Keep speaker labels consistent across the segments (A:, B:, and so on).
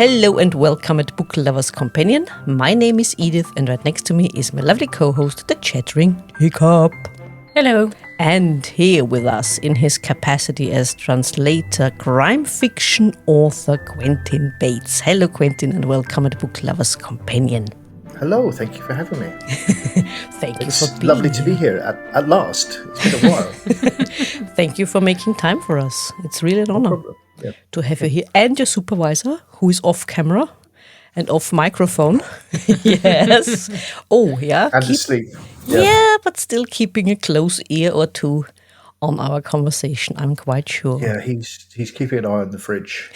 A: Hello and welcome at Book Lovers Companion. My name is Edith and right next to me is my lovely co-host, the chattering Hiccup.
B: Hello.
A: And here with us in his capacity as translator, crime fiction author Quentin Bates. Hello Quentin and welcome at Book Lovers Companion.
C: Hello, thank you for having me.
A: Thank you
C: it's
A: for being here.
C: It's lovely to be here at last. It's been a while.
A: Thank you for making time for us. It's really an honor to have you here. And your supervisor, who is off camera and off microphone. Yes. Oh, yeah.
C: And asleep.
A: Yeah, but still keeping a close ear or two on our conversation, I'm quite sure.
C: Yeah, he's keeping an eye on the fridge.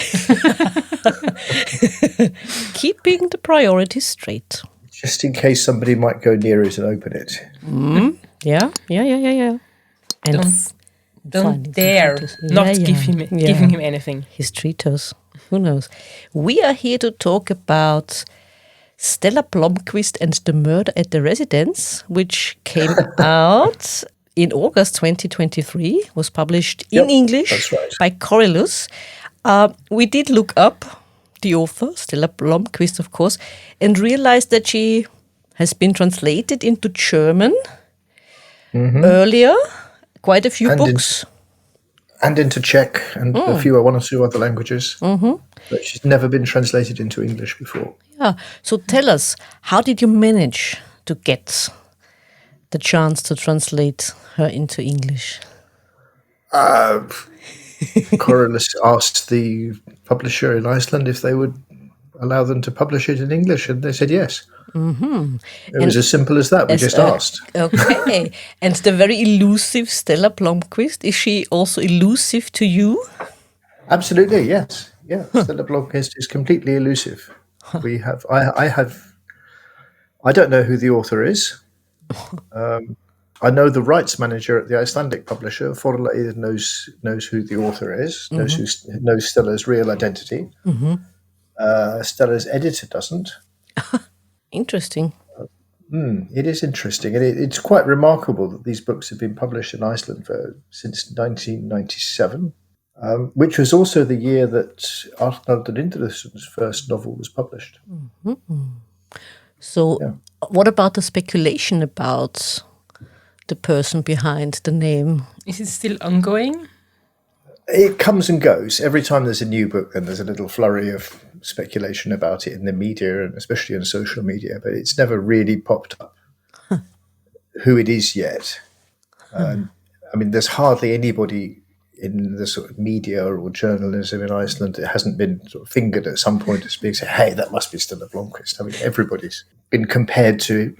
A: Keeping the priorities straight.
C: Just in case somebody might go near it and open it.
A: Yeah. And
B: Don't dare not giving him anything.
A: His treaters. Who knows? We are here to talk about Stella Blómkvist and the Murder at the Residence, which came out in August 2023, was published in English by Corylus. We did look up the author, Stella Blómkvist, of course, and realized that she has been translated into German earlier, quite a few books.
C: And into Czech and one or two other languages. But she's never been translated into English before.
A: Yeah. So tell us, how did you manage to get the chance to translate her into English?
C: Corylus asked the publisher in Iceland if they would allow them to publish it in English, and they said yes. It was as simple as that. We just asked.
A: Okay. And the very elusive Stella Blómkvist, is she also elusive to you?
C: Absolutely, yes. Yeah, Stella Blómkvist is completely elusive. I don't know who the author is. I know the rights manager at the Icelandic publisher. Forlaget knows who the author is, knows Stella's real identity. Stella's editor doesn't.
A: Interesting.
C: It is interesting. And it's quite remarkable that these books have been published in Iceland since 1997, which was also the year that Arnaldur Indriðsson's first novel was published.
A: So what about the speculation about the person behind the name?
B: Is it still ongoing?
C: It comes and goes. Every time there's a new book, then there's a little flurry of speculation about it in the media, and especially in social media, but it's never really popped up who it is yet. I mean, there's hardly anybody in the sort of media or journalism in Iceland that hasn't been sort of fingered at some point as being, say, hey, that must be Stella Blómkvist. I mean, everybody's been compared to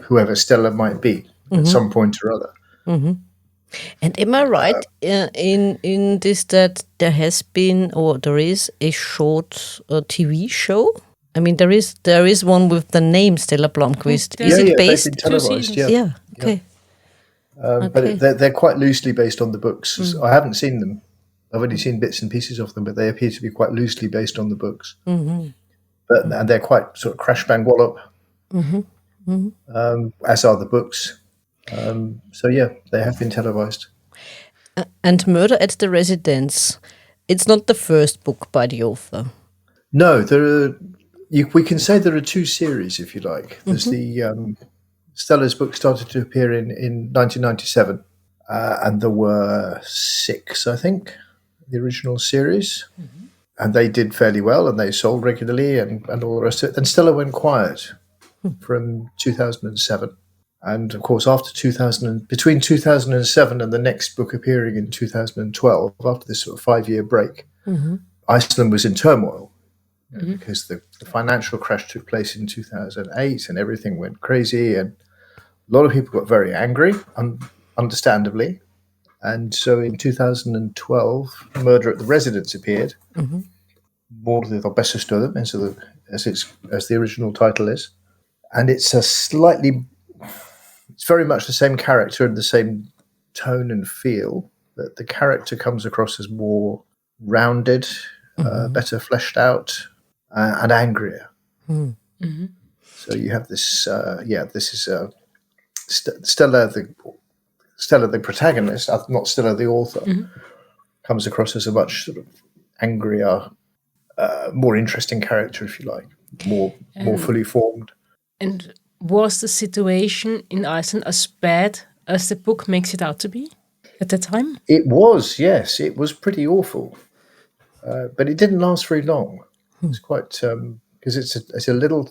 C: whoever Stella might be at some point or other.
A: And am I right in this, that there has been, or there is a short TV show? I mean, there is one with the name Stella Blómkvist. Is it based?
C: They've been televised,
A: Yeah. Okay.
C: But they're quite loosely based on the books. I haven't seen them. I've only seen bits and pieces of them, but they appear to be quite loosely based on the books. And they're quite sort of crash bang wallop, as are the books. So they have been televised.
A: And Murder at the Residence, it's not the first book by the author.
C: No, we can say there are two series, if you like. There's the Stella's book started to appear in 1997, and there were 6, I think, the original series, and they did fairly well, and they sold regularly, and all the rest of it. Then Stella went quiet from 2007. And of course, between 2007 and the next book appearing in 2012, after this sort of 5-year break, Iceland was in turmoil because the financial crash took place in 2008 and everything went crazy. And a lot of people got very angry, understandably. And so in 2012, Murder at the Residence appeared, Mordið á Bessastöðum, as the original title is. And it's it's very much the same character and the same tone and feel, but the character comes across as more rounded, better fleshed out, and angrier. So you have this, this is Stella, the protagonist, not Stella, the author, comes across as a much sort of angrier, more interesting character, if you like, more fully formed.
B: And was the situation in Iceland as bad as the book makes it out to be at the time?
C: It was, yes, it was pretty awful, but it didn't last very long. It's quite because it's a little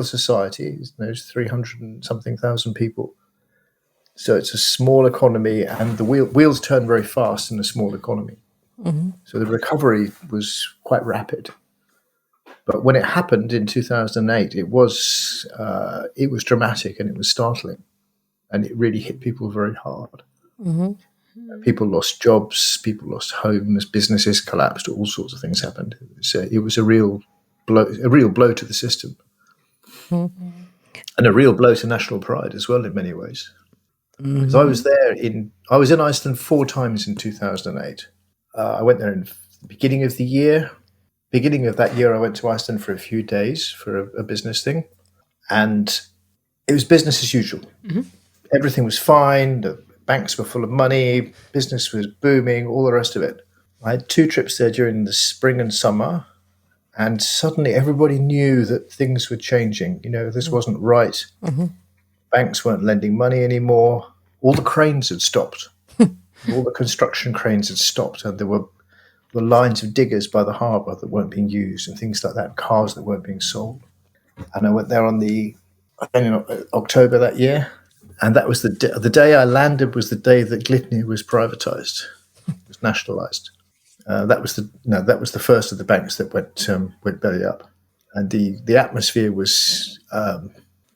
C: society. There's 300 and something thousand people, so it's a small economy, and the wheels turn very fast in a small economy. So the recovery was quite rapid. But when it happened in 2008, it was dramatic and it was startling, and it really hit people very hard. People lost jobs, people lost homes, businesses collapsed, all sorts of things happened. It was a real blow to the system, and a real blow to national pride as well in many ways. Because I was in Iceland 4 times in 2008. I went there in the beginning of the year. Beginning of that year, I went to Iceland for a few days for a business thing, and it was business as usual. Everything was fine. The banks were full of money. Business was booming. All the rest of it. I had 2 trips there during the spring and summer, and suddenly everybody knew that things were changing. This wasn't right. Banks weren't lending money anymore. All the cranes had stopped. All the construction cranes had stopped, and there were lines of diggers by the harbour that weren't being used and things like that, cars that weren't being sold. And I went there in October that year, and that was the day I landed was the day that Glitnir was privatised, was nationalised. That was the first of the banks that went belly up, and the atmosphere was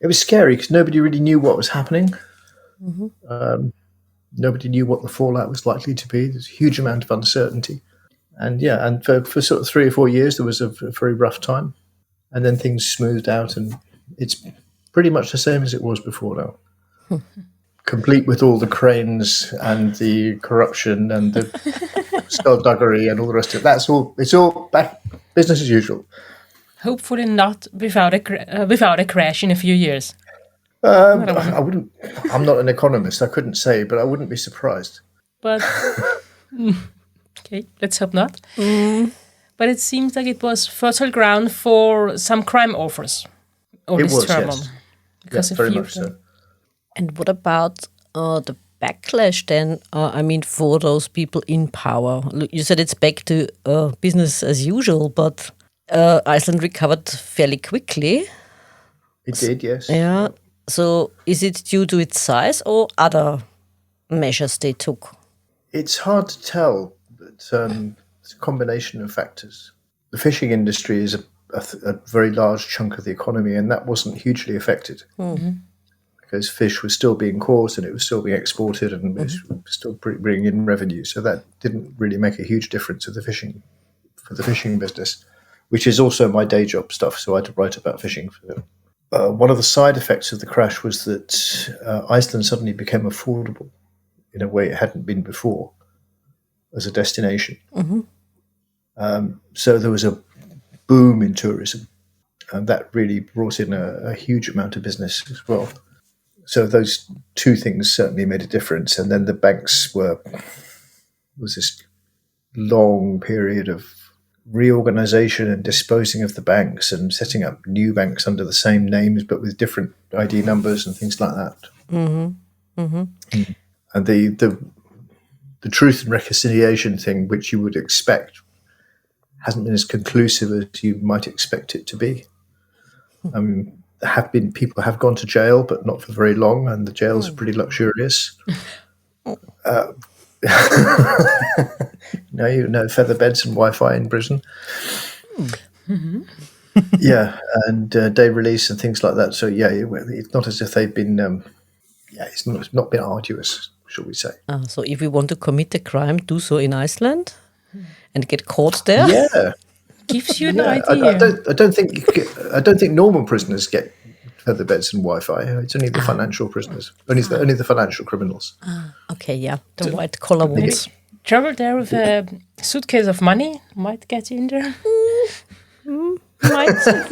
C: it was scary because nobody really knew what was happening. Nobody knew what the fallout was likely to be. There's a huge amount of uncertainty. And for sort of 3 or 4 years, there was a very rough time. And then things smoothed out, and it's pretty much the same as it was before now. Complete with all the cranes and the corruption and the skullduggery and all the rest of it. It's all back business as usual.
B: Hopefully not without a crash in a few years.
C: I wouldn't. I'm not an economist. I couldn't say, but I wouldn't be surprised.
B: But okay, let's hope not. But it seems like it was fertile ground for some crime authors.
C: It was, yes.
B: Because
C: very much so.
A: And what about the backlash then? For those people in power, you said it's back to business as usual, but Iceland recovered fairly quickly.
C: It did, yes.
A: Yeah. So is it due to its size or other measures they took?
C: It's hard to tell, but it's a combination of factors. The fishing industry is a very large chunk of the economy, and that wasn't hugely affected because fish was still being caught and it was still being exported and it was still bringing in revenue. So that didn't really make a huge difference for the fishing business, which is also my day job stuff. So I had to write about fishing for them. One of the side effects of the crash was that Iceland suddenly became affordable in a way it hadn't been before as a destination. So there was a boom in tourism, and that really brought in a huge amount of business as well. So those 2 things certainly made a difference. And then the banks was this long period of reorganization and disposing of the banks and setting up new banks under the same names but with different ID numbers and things like that. And the truth and reconciliation thing, which you would expect, hasn't been as conclusive as you might expect it to be. People have gone to jail, but not for very long, and the jails are pretty luxurious. No feather beds and Wi-Fi in prison. Yeah, and day release and things like that. So yeah, it's not as if they've been. It's not been arduous, shall we say?
A: So if we want to commit a crime, do so in Iceland and get caught there.
C: Yeah,
B: gives you an idea.
C: I don't think normal prisoners get feather beds and Wi-Fi. It's only the financial prisoners, only the financial criminals.
A: Okay, yeah, the white collar ones.
B: Travel there with a suitcase of money might get you in there.
A: It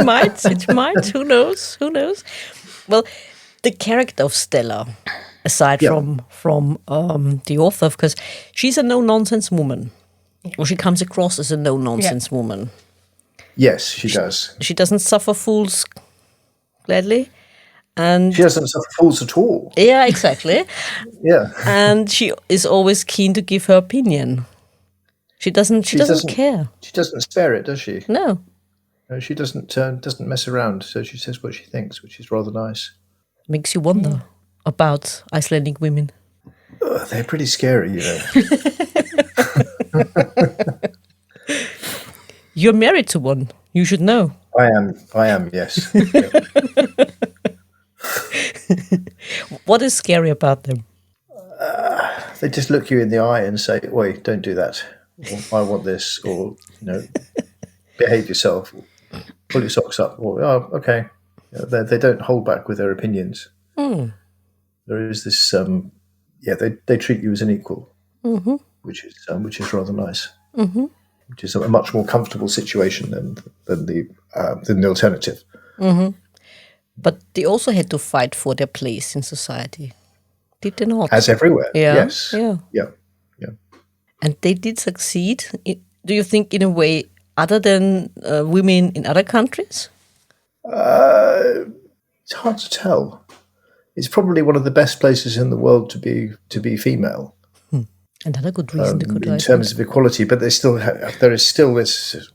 A: might. Who knows? Well, the character of Stella, aside from the author, because she's a no-nonsense woman. Or she comes across as a no-nonsense woman.
C: Yes, she does.
A: She doesn't suffer fools gladly. And
C: She doesn't suffer fools at all.
A: yeah, exactly.
C: Yeah.
A: And she is always keen to give her opinion. She doesn't care.
C: She doesn't spare it, does she?
A: No.
C: No, she doesn't mess around. So she says what she thinks, which is rather nice.
A: Makes you wonder about Icelandic women.
C: They're pretty scary, you know.
A: You're married to one. You should know.
C: I am, yes.
A: What is scary about them?
C: They just look you in the eye and say, "Wait, don't do that. Or, I want this," or behave yourself. Or, pull your socks up. Or, oh, okay. They don't hold back with their opinions. There is this. They treat you as an equal, which is rather nice. Which is a much more comfortable situation than the alternative.
A: But they also had to fight for their place in society. Did they not?
C: As everywhere.
A: Yeah.
C: Yes.
A: Yeah. And they did succeed. Do you think, in a way, other than women in other countries?
C: It's hard to tell. It's probably one of the best places in the world to be female.
A: Another good reason to go to
C: in
A: Iceland.
C: terms of equality, but there is still this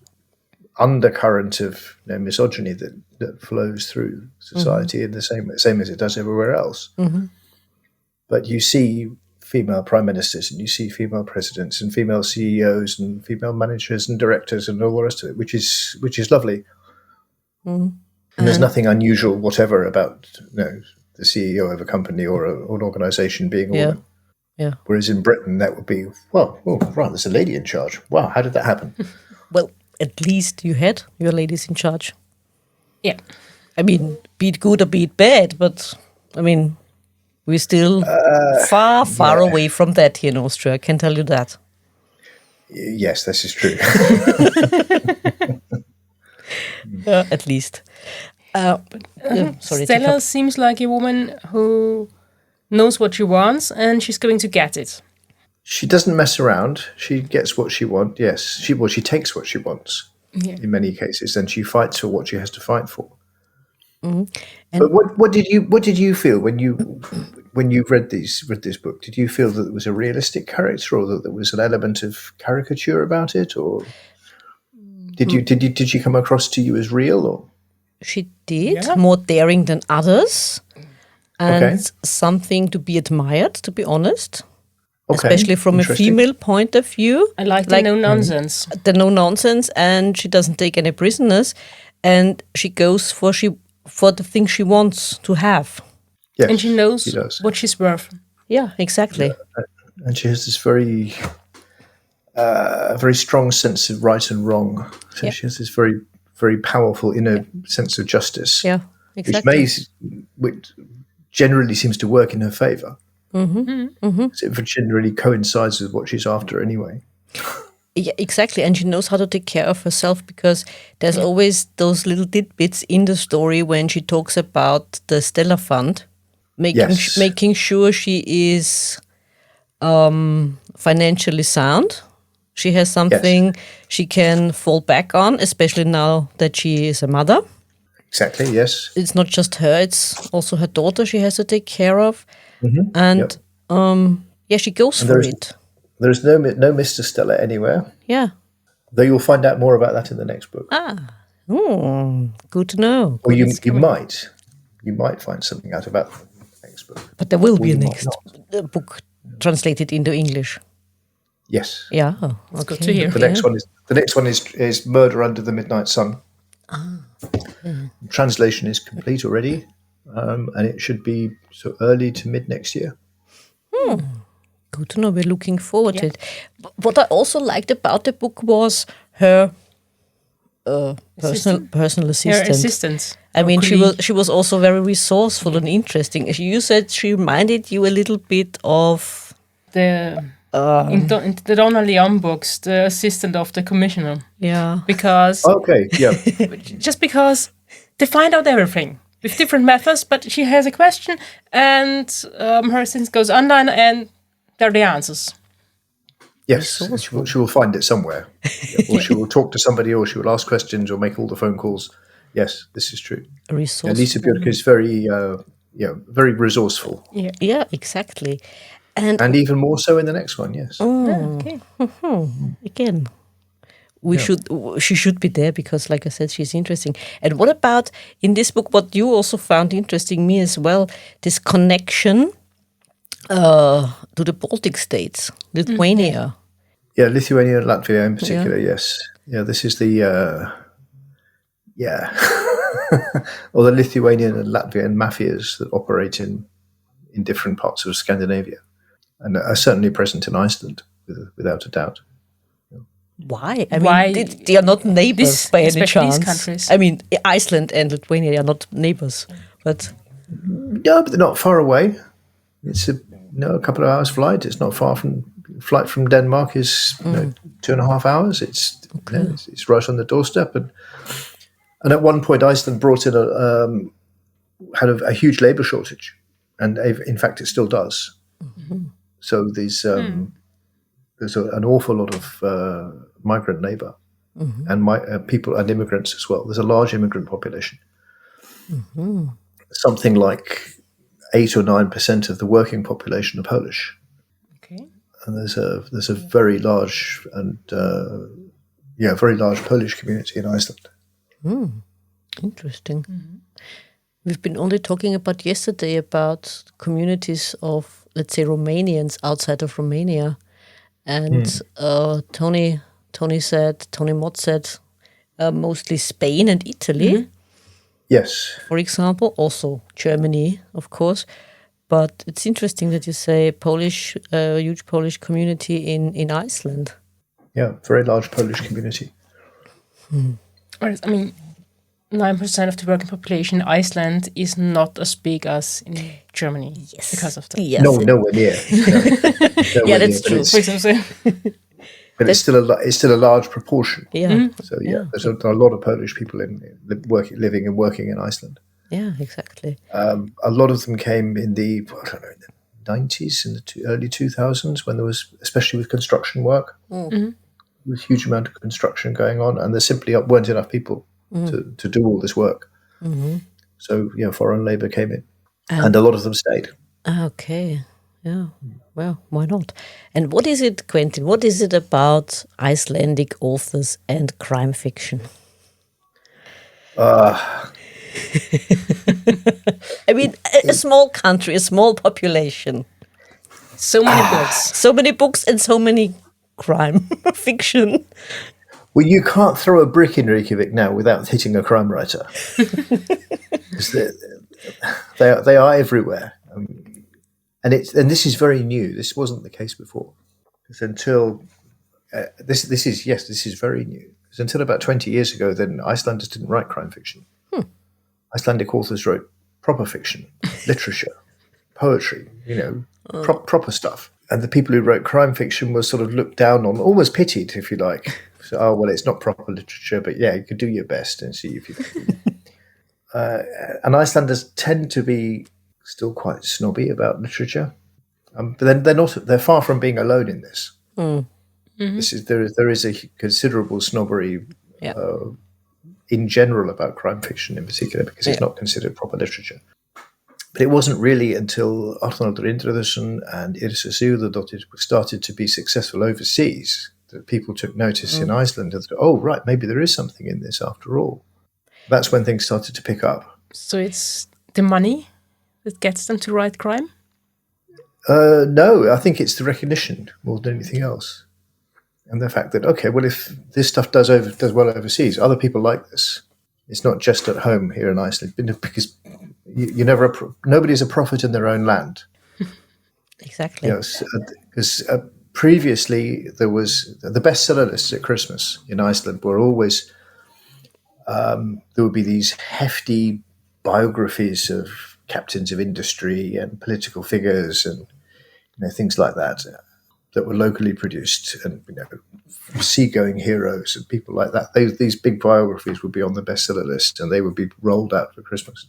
C: undercurrent of misogyny that flows through society in the same as it does everywhere else. But you see female prime ministers, and you see female presidents, and female CEOs, and female managers and directors, and all the rest of it, which is lovely. And there's nothing unusual whatever about the CEO of a company or an organisation being a woman.
A: Yeah.
C: Whereas in Britain, that would be, right, there's a lady in charge. Wow, how did that happen?
A: Well, at least you had your ladies in charge.
B: Yeah.
A: I mean, be it good or be it bad, but I mean, we're still far away from that here in Austria. I can tell you that.
C: Yes, this is true.
A: At least.
B: Stella seems like a woman who knows what she wants, and she's going to get it.
C: She doesn't mess around. She gets what she wants. Yes, she takes what she wants in many cases, and she fights for what she has to fight for. But what did you feel when you read this book? Did you feel that there was a realistic character, or that there was an element of caricature about it, or did she come across to you as real? Or
A: she did more daring than others. And something to be admired, to be honest, especially from a female point of view.
B: I like the no-nonsense.
A: The no-nonsense, and she doesn't take any prisoners, and she goes for the thing she wants to have.
C: Yes,
B: and she knows what she's worth.
A: Yeah, exactly.
C: And she has this very strong sense of right and wrong. So she has this very, very powerful inner sense of justice.
A: Yeah, exactly.
C: Which generally seems to work in her favour. So it generally coincides with what she's after anyway.
A: Yeah, exactly. And she knows how to take care of herself, because there's always those little tidbits in the story when she talks about the Stella Fund, making sure she is financially sound. She has something she can fall back on, especially now that she is a mother.
C: Exactly, yes.
A: It's not just her, it's also her daughter she has to take care of. And she goes for it.
C: There's no Mr. Stella anywhere.
A: Yeah.
C: Though you'll find out more about that in the next book.
A: Good to know.
C: Or you might find something out about the next book.
A: But there will be a next book translated into English.
C: Yes.
A: Yeah.
B: It's good to hear.
C: The next one is Murder Under the Midnight Sun. Translation is complete already, and it should be early to mid next year.
A: Good to know. We're looking forward to it. What I also liked about the book was her personal assistant.
B: Her assistant.
A: I mean, she was also very resourceful and interesting. You said she reminded you a little bit of
B: in the Donna Leon books, the assistant of the commissioner.
A: Yeah.
B: Because just because they find out everything with different methods, but she has a question, and her assistant goes online, and there are the answers.
C: Yes, and she will find it somewhere. Or she will talk to somebody, or she will ask questions, or make all the phone calls. Yes, this is true. Lisa Björk is very, very resourceful.
A: Yeah, exactly.
C: And even more so in the next one, yes.
B: Okay.
A: Again, she should be there because, like I said, she's interesting. And what about in this book? What you also found interesting, me as well, this connection to the Baltic states, Lithuania.
C: Yeah, Lithuania and Latvia in particular. Yes. Yeah, this is the or the Lithuanian and Latvian mafias that operate in different parts of Scandinavia, and are certainly present in Iceland, without a doubt.
A: Why? I mean, they are not neighbors by any chance.
B: These countries.
A: I mean, Iceland and Lithuania are not neighbors, but
C: but they're not far away. It's a couple of hours flight. It's not far from flight from Denmark is 2.5 hours. It's right on the doorstep, and at one point Iceland brought in had a huge labour shortage, and in fact it still does. So there's an awful lot of migrant labour and people and immigrants as well. There's a large immigrant population. Something like 8 or 9% of the working population are Polish.
B: Okay.
C: And there's a very large and very large Polish community in Iceland.
A: Interesting. We've been only talking about yesterday about communities of, let's say, Romanians outside of Romania, and Tony Mott said mostly Spain and Italy.
C: Yes.
A: For example, also Germany, of course. But it's interesting that you say huge Polish community in Iceland.
C: Yeah, very large Polish community.
B: I mean, 9% of the working population in Iceland is not as big as in Germany.
A: Yes.
B: Because of that.
A: Yes.
C: Nowhere near.
A: Yeah, that's true.
C: But it's still a large proportion.
A: Yeah.
C: So there's a lot of Polish people living and working in Iceland.
A: Yeah, exactly.
C: A lot of them came in the 90s and the early 2000s, when there was, especially with construction work, there was a huge amount of construction going on, and there simply weren't enough people to do all this work. So foreign labour came in, and a lot of them stayed.
A: Okay. Yeah. Well, why not? And what is it, Quentin? What is it about Icelandic authors and crime fiction? I mean, a small country, a small population.
B: So many books.
A: So many books and so many crime fiction.
C: Well, you can't throw a brick in Reykjavik now without hitting a crime writer. They are everywhere. And this is very new. This wasn't the case before. It's until this is very new. It's until about 20 years ago, then Icelanders didn't write crime fiction. Icelandic authors wrote proper fiction, literature, poetry, proper stuff. And the people who wrote crime fiction were sort of looked down on, almost pitied, if you like. So, it's not proper literature, but you could do your best and see if you can. And Icelanders tend to be still quite snobby about literature, but then they're far from being alone in this. There is a considerable snobbery in general about crime fiction in particular, because it's not considered proper literature. But it wasn't really until Arnaldur Indriðason and Yrsa Sigurðardóttir started to be successful overseas that people took notice in Iceland that, maybe there is something in this after all. That's when things started to pick up. So
B: it's the money that gets them to write crime?
C: No, I think it's the recognition more than anything else. And the fact that, if this stuff does well overseas, other people like this. It's not just at home here in Iceland, because nobody's a prophet in their own land.
A: Exactly.
C: Because previously there was the bestseller lists at Christmas in Iceland were always, there would be these hefty biographies of captains of industry and political figures and things like that were locally produced, and seagoing heroes and people like that. These big biographies would be on the bestseller list, and they would be rolled out for Christmas.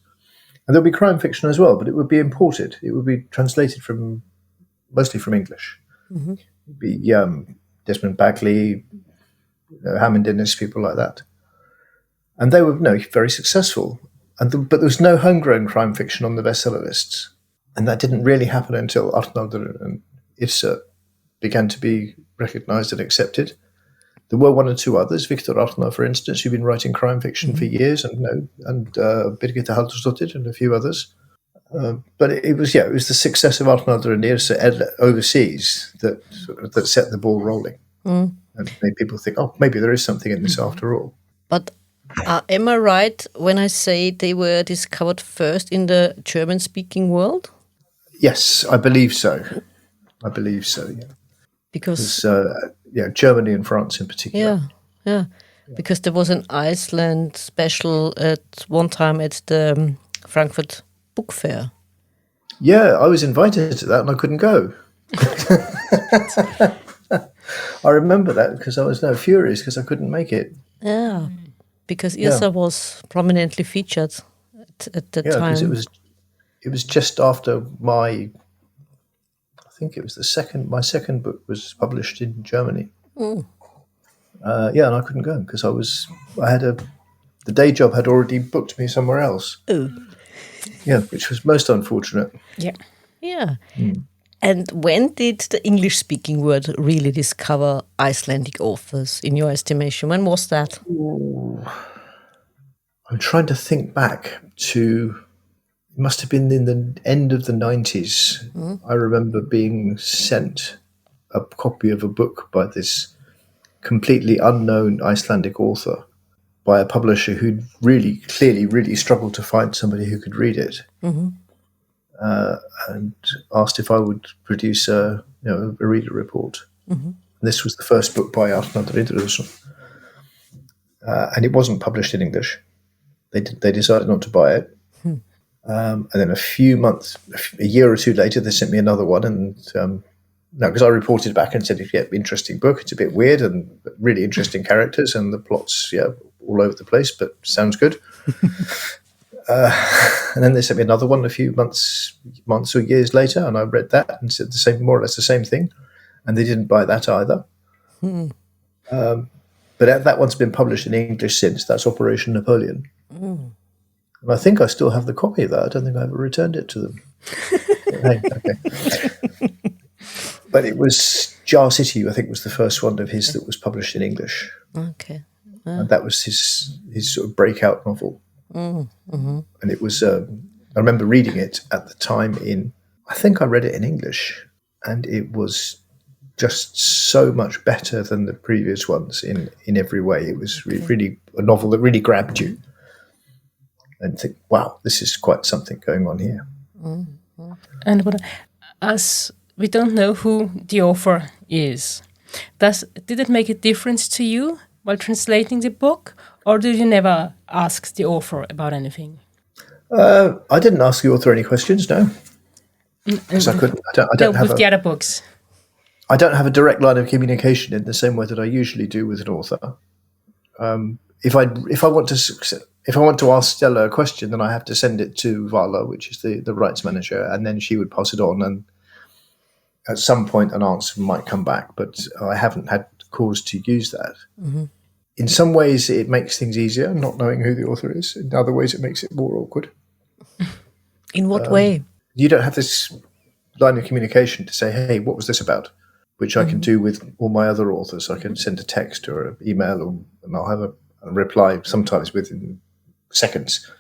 C: And there'll be crime fiction as well, but it would be imported. It would be translated mostly from English. It'd be Desmond Bagley, Hammond Innes, people like that. And they were very successful. But there was no homegrown crime fiction on the bestseller lists. And that didn't really happen until Arnaldur and Yrsa began to be recognised and accepted. There were one or two others, Viktor Arnar, for instance, who'd been writing crime fiction for years, and Birgitta Halldórsdóttir and a few others. But it was the success of Arnaldur and Yrsa overseas that set the ball rolling and made people think, oh, maybe there is something in this after all.
A: But am I right when I say they were discovered first in the German-speaking world?
C: Yes, I believe so. Yeah.
A: Because
C: Germany and France in particular.
A: Yeah. Because there was an Iceland special at one time at the Frankfurt Book Fair.
C: Yeah, I was invited to that and I couldn't go. I remember that because I was furious because I couldn't make it.
A: Yeah, because Yrsa was prominently featured at the time.
C: Yeah, because it was just after I think it was my second book was published in Germany. And I couldn't go because the day job had already booked me somewhere else.
A: Oh.
C: Yeah, which was most unfortunate.
A: Yeah. And when did the English-speaking world really discover Icelandic authors, in your estimation? When was that?
C: Ooh. I'm trying to think back to... It must have been in the end of the 90s. I remember being sent a copy of a book by this completely unknown Icelandic author by a publisher who'd really clearly struggled to find somebody who could read it, and asked if I would produce a reader report. This was the first book by Arnaldur Indriðason, and it wasn't published in English. They decided not to buy it. And then a year or two later, they sent me another one. And because I reported back and said, interesting book. It's a bit weird and really interesting characters and the plot's, all over the place, but sounds good. And then they sent me another one a few months or years later. And I read that and said more or less the same thing. And they didn't buy that either. But that one's been published in English since. That's Operation Napoleon. And I think I still have the copy of that. I don't think I ever returned it to them. Hey, okay. But it was Jar City, I think, was the first one of his that was published in English.
A: Okay.
C: And that was his sort of breakout novel. And it was, I remember reading it at the time I think I read it in English. And it was just so much better than the previous ones in every way. It was really a novel that really grabbed you. And think, wow, this is quite something going on here.
B: And as we don't know who the author is, did it make a difference to you while translating the book, or did you never ask the author about anything?
C: I didn't ask the author any questions, no, because I couldn't. I don't have
B: the other books.
C: I don't have a direct line of communication in the same way that I usually do with an author. If I want to ask Stella a question, then I have to send it to Vala, which is the rights manager, and then she would pass it on. And at some point, an answer might come back, but I haven't had cause to use that. In some ways, it makes things easier, not knowing who the author is. In other ways, it makes it more awkward.
A: In what way?
C: You don't have this line of communication to say, hey, what was this about? Which I can do with all my other authors. I can send a text or an email, and I'll have a reply sometimes within seconds.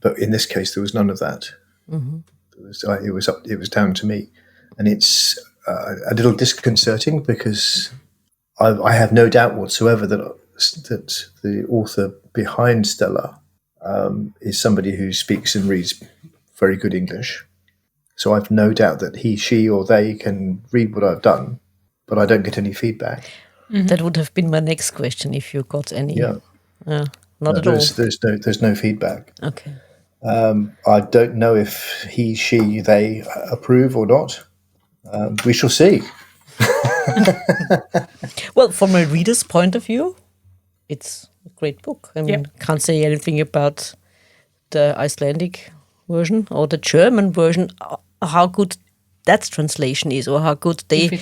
C: But in this case, there was none of that. It was down to me. And it's a little disconcerting because I have no doubt whatsoever that the author behind Stella is somebody who speaks and reads very good English. So I've no doubt that he, she, or they can read what I've done, but I don't get any feedback.
A: That would have been my next question, if you got any.
C: Yeah.
A: Not at all.
C: There's no feedback.
A: Okay.
C: I don't know if he, she, they approve or not. We shall see.
A: Well, from a reader's point of view, it's a great book. I mean, can't say anything about the Icelandic version or the German version, how good that translation is, or how good they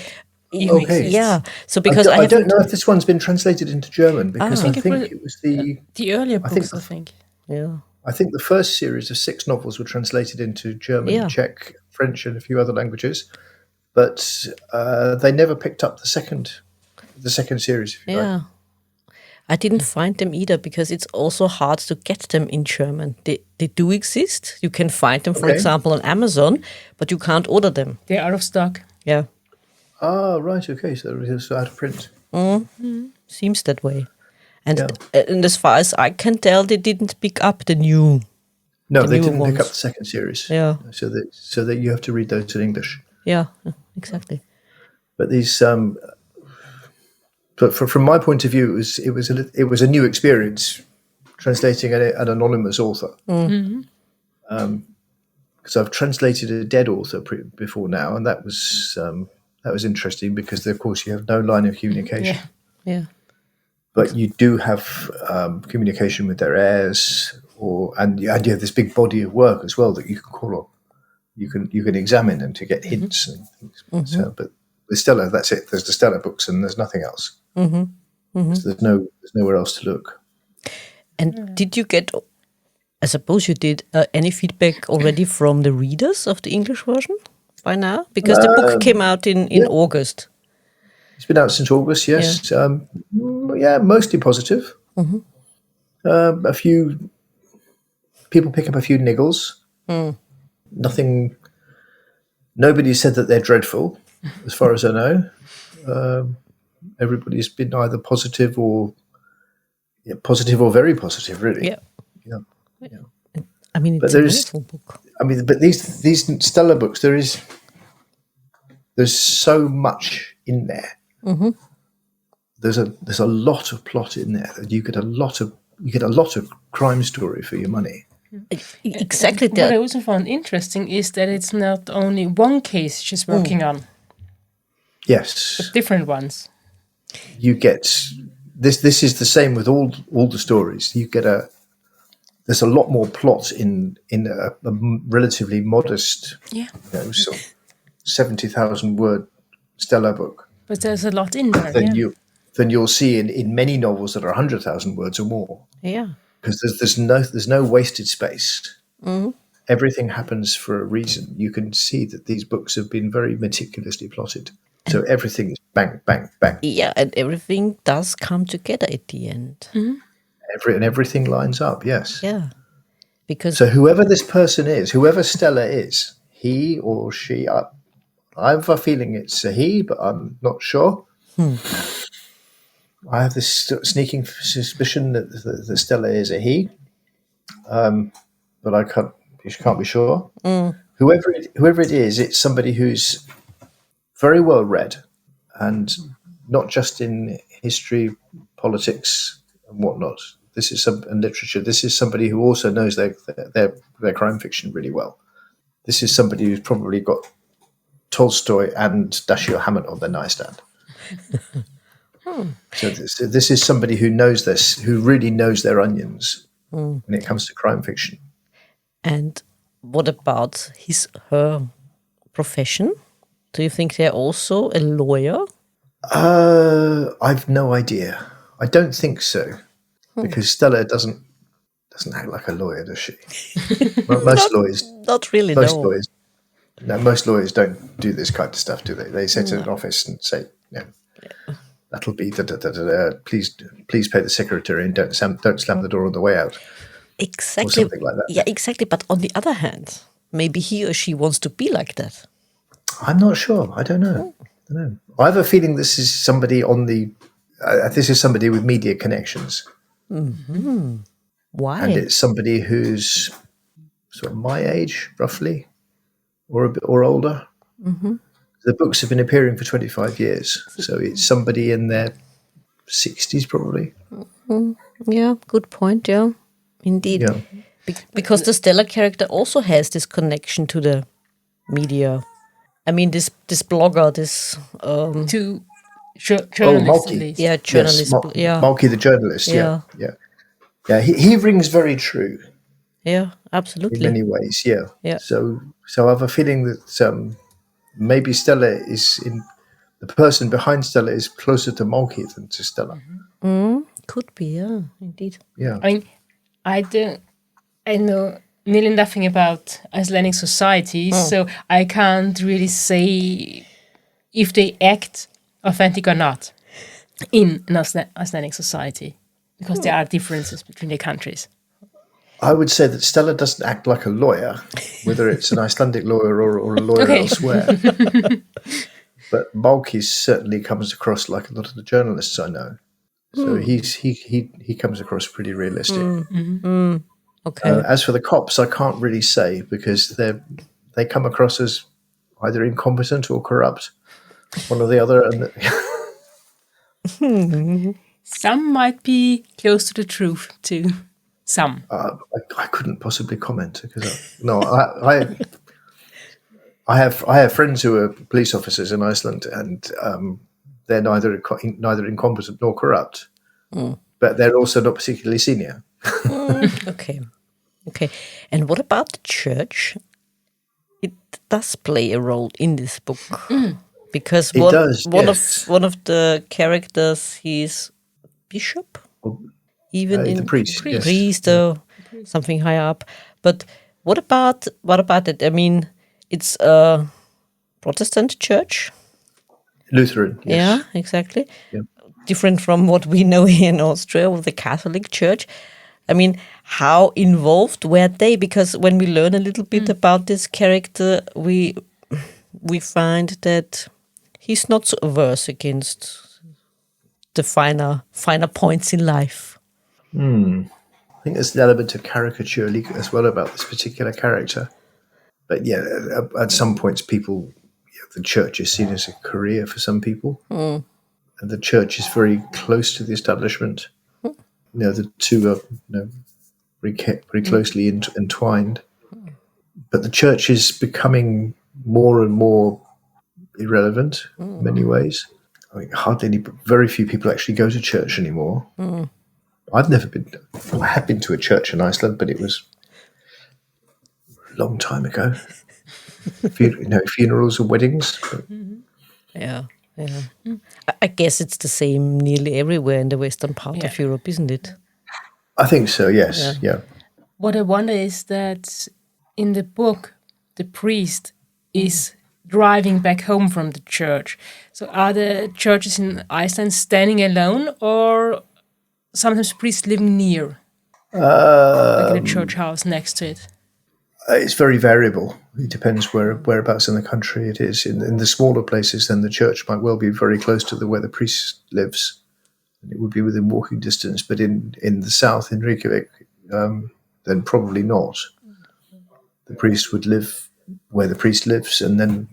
B: even
C: Okay.
B: exists.
A: Yeah. So because
C: I don't
A: haven't-
C: know if this one's been translated into German because I think it was
B: the earlier
C: I think
B: books, I think.
A: Yeah.
C: I think the first series of 6 novels were translated into German,
A: Yeah.
C: Czech, French, and a few other languages, but they never picked up the second series. If you like.
A: Yeah. I didn't find them either because it's also hard to get them in German. They do exist. You can find them, for
C: Okay.
A: example, on Amazon, but you can't order them.
B: They're out of stock.
A: Yeah.
C: Ah, right. Okay, so it was out of print.
A: Seems that way. And,
C: Yeah.
A: and as far as I can tell, they didn't pick up the new.
C: No,
A: The
C: they
A: newer
C: didn't pick
A: ones.
C: up the second series.
A: Yeah.
C: So that you have to read those in English.
A: Yeah, exactly.
C: But these, but from my point of view, it was a new experience translating an anonymous author. Because I've translated a dead author before now, and that was interesting because of course you have no line of communication.
B: Yeah.
A: Yeah.
C: But you do have communication with their heirs, and you have this big body of work as well that you can call on. You can examine them to get hints and things. So, but with Stella, that's it. There's the Stella books, and there's nothing else. So there's nowhere else to look.
A: And did you get, I suppose you did, any feedback already from the readers of the English version by now? Because the book came out in August.
C: It's been out since August. Yes, yeah, mostly positive. A few people pick up a few niggles. Nothing. Nobody said that they're dreadful, as far as I know. Everybody's been either positive or very positive, really.
A: Yeah.
C: Yeah.
A: I mean,
C: But
A: it's a
C: there's-
A: wonderful book.
C: I mean, but these Stella books, there's so much in there. There's a lot of plot in there. You get a lot of crime story for your money.
A: Exactly.
B: What I also found interesting is that it's not only one case she's working on,
C: Yes,
B: but different ones.
C: you get this. This is the same with all the stories. You get there's a lot more plot in a relatively modest, sort of 70,000 word Stella book
B: But there's a lot in there.
C: than you'll see in many novels that are 100,000 words or more.
A: Yeah.
C: Because there's no wasted space. Everything happens for a reason. You can see that these books have been very meticulously plotted. So everything is bang, bang, bang.
A: Yeah, and everything does come together at the end.
C: Everything lines up, yes.
A: Yeah. Because
C: So whoever this person is, whoever Stella is, he or she, I have a feeling it's a he, but I'm not sure. I have this sneaking suspicion that Stella is a he, but I can't be sure. Whoever it is, it's somebody who's very well read, and not just in history, politics, and whatnot. This is and literature. This is somebody who also knows their crime fiction really well. This is somebody who's probably got Tolstoy and Dashiell Hammett on their nightstand. So this is somebody who knows this, who really knows their onions when it comes to crime fiction.
A: And what about her profession? Do you think they're also a lawyer?
C: I've no idea. I don't think so, because Stella doesn't act like a lawyer, does she? Most lawyers,
A: Not really,
C: most
A: no.
C: lawyers, no, most lawyers don't do this kind of stuff, do they? They sit in an office and say, that'll be please pay the secretary and don't slam the door on the way out.
A: Exactly.
C: Or something like that.
A: Yeah, exactly. But on the other hand, maybe he or she wants to be like that.
C: I'm not sure. I don't know. I have a feeling this is somebody with media connections.
A: Why?
C: And it's somebody who's sort of my age, roughly, or a bit or older. The books have been appearing for 25 years, so it's somebody in their 60s, probably.
A: Yeah, good point. Yeah, indeed.
C: Yeah.
A: Because the Stella character also has this connection to the media. I mean, this blogger, this
B: To journalists, at
C: Malky.
B: least.
A: journalist.
C: Yes, Malky the journalist.
A: Yeah.
C: Yeah. He rings very true
A: Yeah,
C: in
A: absolutely.
C: many ways. Yeah.
A: Yeah.
C: So I have a feeling that maybe Stella is the person behind Stella is closer to Malky than to Stella.
A: Could be, yeah, indeed.
C: Yeah.
B: I mean, I know nearly nothing about Icelandic society, so I can't really say if they act authentic or not in an Icelandic society, because there are differences between the countries.
C: I would say that Stella doesn't act like a lawyer, whether it's an Icelandic lawyer or a lawyer elsewhere. But Malky certainly comes across like a lot of the journalists I know. So he comes across pretty realistic.
A: Okay.
C: As for the cops, I can't really say because they come across as either incompetent or corrupt, one or the other. And
B: Some might be close to the truth too. Some.
C: I couldn't possibly comment because I have friends who are police officers in Iceland, and they're neither incompetent nor corrupt, but they're also not particularly senior.
A: Okay. And what about the church? It does play a role in this book because one of the characters, he's bishop, even in
C: the priest,
A: priest or something higher up. But what about it? I mean, it's a Protestant church.
C: Lutheran, yes.
A: Yeah, exactly.
C: Yeah.
A: Different from what we know here in Austria with the Catholic Church. I mean, how involved were they? Because when we learn a little bit about this character, we find that he's not so averse against the finer points in life.
C: I think there's an element of caricature as well about this particular character. But yeah, at some points, the church is seen as a career for some people, and the church is very close to the establishment. The two are very closely entwined. But the church is becoming more and more irrelevant in many ways. I mean, very few people actually go to church anymore. I've never been. I have been to a church in Iceland, but it was a long time ago. Funerals or weddings.
A: Yeah. I guess it's the same nearly everywhere in the western part of Europe, isn't it?
C: I think so, yes. Yeah.
B: What I wonder is that in the book, the priest is driving back home from the church. So are the churches in Iceland standing alone, or sometimes priests living near? Like in a church house next to it?
C: It's very variable. It depends whereabouts in the country it is. In the smaller places, then the church might well be very close to where the priest lives. And it would be within walking distance. But in the south, in Reykjavik, then probably not. The priest would live where the priest lives and then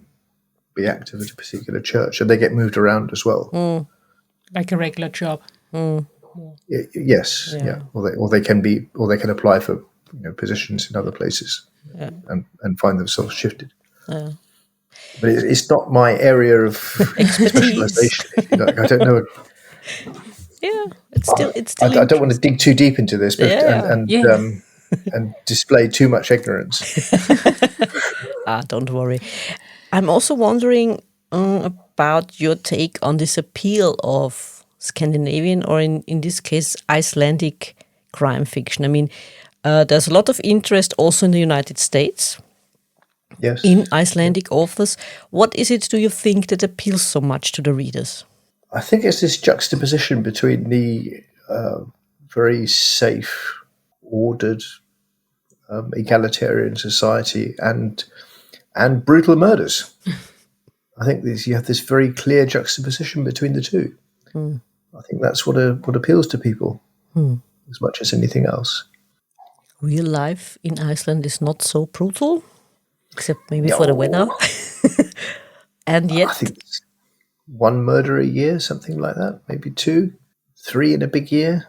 C: be active at a particular church. And they get moved around as well.
B: Like a regular job.
C: Yes, yeah. Or they can apply for positions in other places and find themselves shifted. But it's not my area of specialization. I don't know.
A: Yeah, it's still.
C: I don't want to dig too deep into this, but and display too much ignorance.
A: Don't worry. I'm also wondering about your take on this appeal of Scandinavian, or in this case, Icelandic crime fiction. I mean, there's a lot of interest also in the United States.
C: Yes.
A: In Icelandic authors. What is it, do you think, that appeals so much to the readers?
C: I think it's this juxtaposition between the very safe, ordered, egalitarian society and brutal murders. I think you have this very clear juxtaposition between the two. I think that's what appeals to people as much as anything else. Real
A: life in Iceland is not so brutal, except maybe for the weather. And yet,
C: I think it's one murder a year, something like that, maybe 2, 3 in a big year.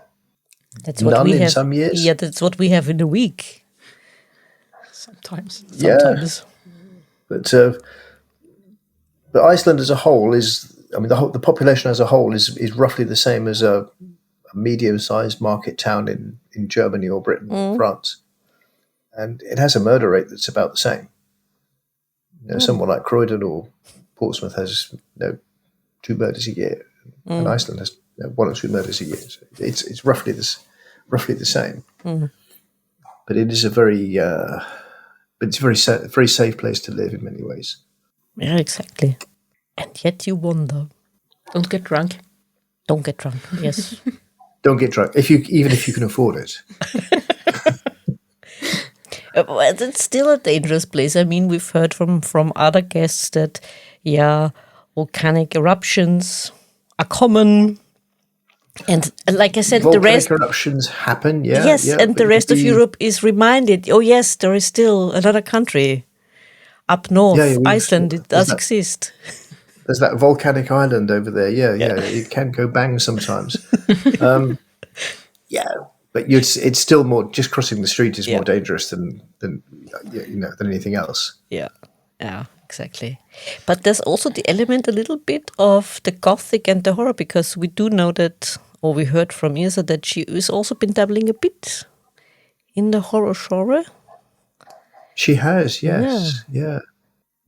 A: That's what
C: None
A: we
C: in
A: have.
C: Some years.
A: Yeah, that's what we have in a week.
B: Sometimes.
C: Yeah. But Iceland as a whole the population as a whole is roughly the same as a medium-sized market town in Germany or Britain or France. And it has a murder rate that's about the same. Someone like Croydon or Portsmouth has 2 murders a year, and Iceland has 1 or 2 murders a year. So it's roughly the same. But it is but it's a very safe place to live in many ways.
A: Yeah, exactly. And yet you wonder.
B: Don't get drunk.
A: Don't get drunk. Yes.
C: Don't get drunk even if you can afford it.
A: But it's still a dangerous place. I mean, we've heard from other guests that, volcanic eruptions are common. And like I said,
C: volcanic eruptions happen,
A: Yes, and the rest of Europe is reminded, oh yes, there is still another country up north, Iceland, it does exist.
C: There's that volcanic island over there. Yeah. It can go bang sometimes. But it's still more. Just crossing the street is more dangerous than anything else.
A: Yeah, exactly. But there's also the element a little bit of the gothic and the horror, because we do know that, or we heard from Ilse that she has also been dabbling a bit in the horror genre.
C: She has, yes, yeah.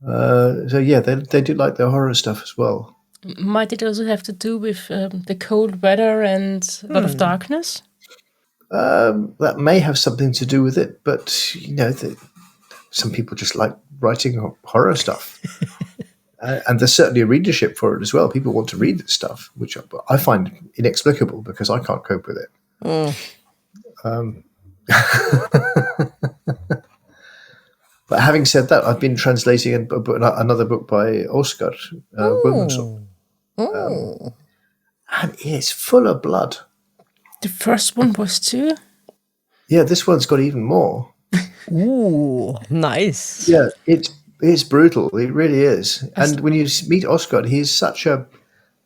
C: They do like the horror stuff as well.
B: Might it also have to do with the cold weather and a lot of darkness?
C: That may have something to do with it, but some people just like writing horror stuff, and there's certainly a readership for it as well. People want to read this stuff, which I find inexplicable because I can't cope with it. But having said that, I've been translating another book by Oscar Williamson, and it's full of blood.
B: The first one was too.
C: Yeah, this one's got even more.
A: Ooh, nice.
C: Yeah, it's brutal. It really is. And when you meet Oscar, he's such a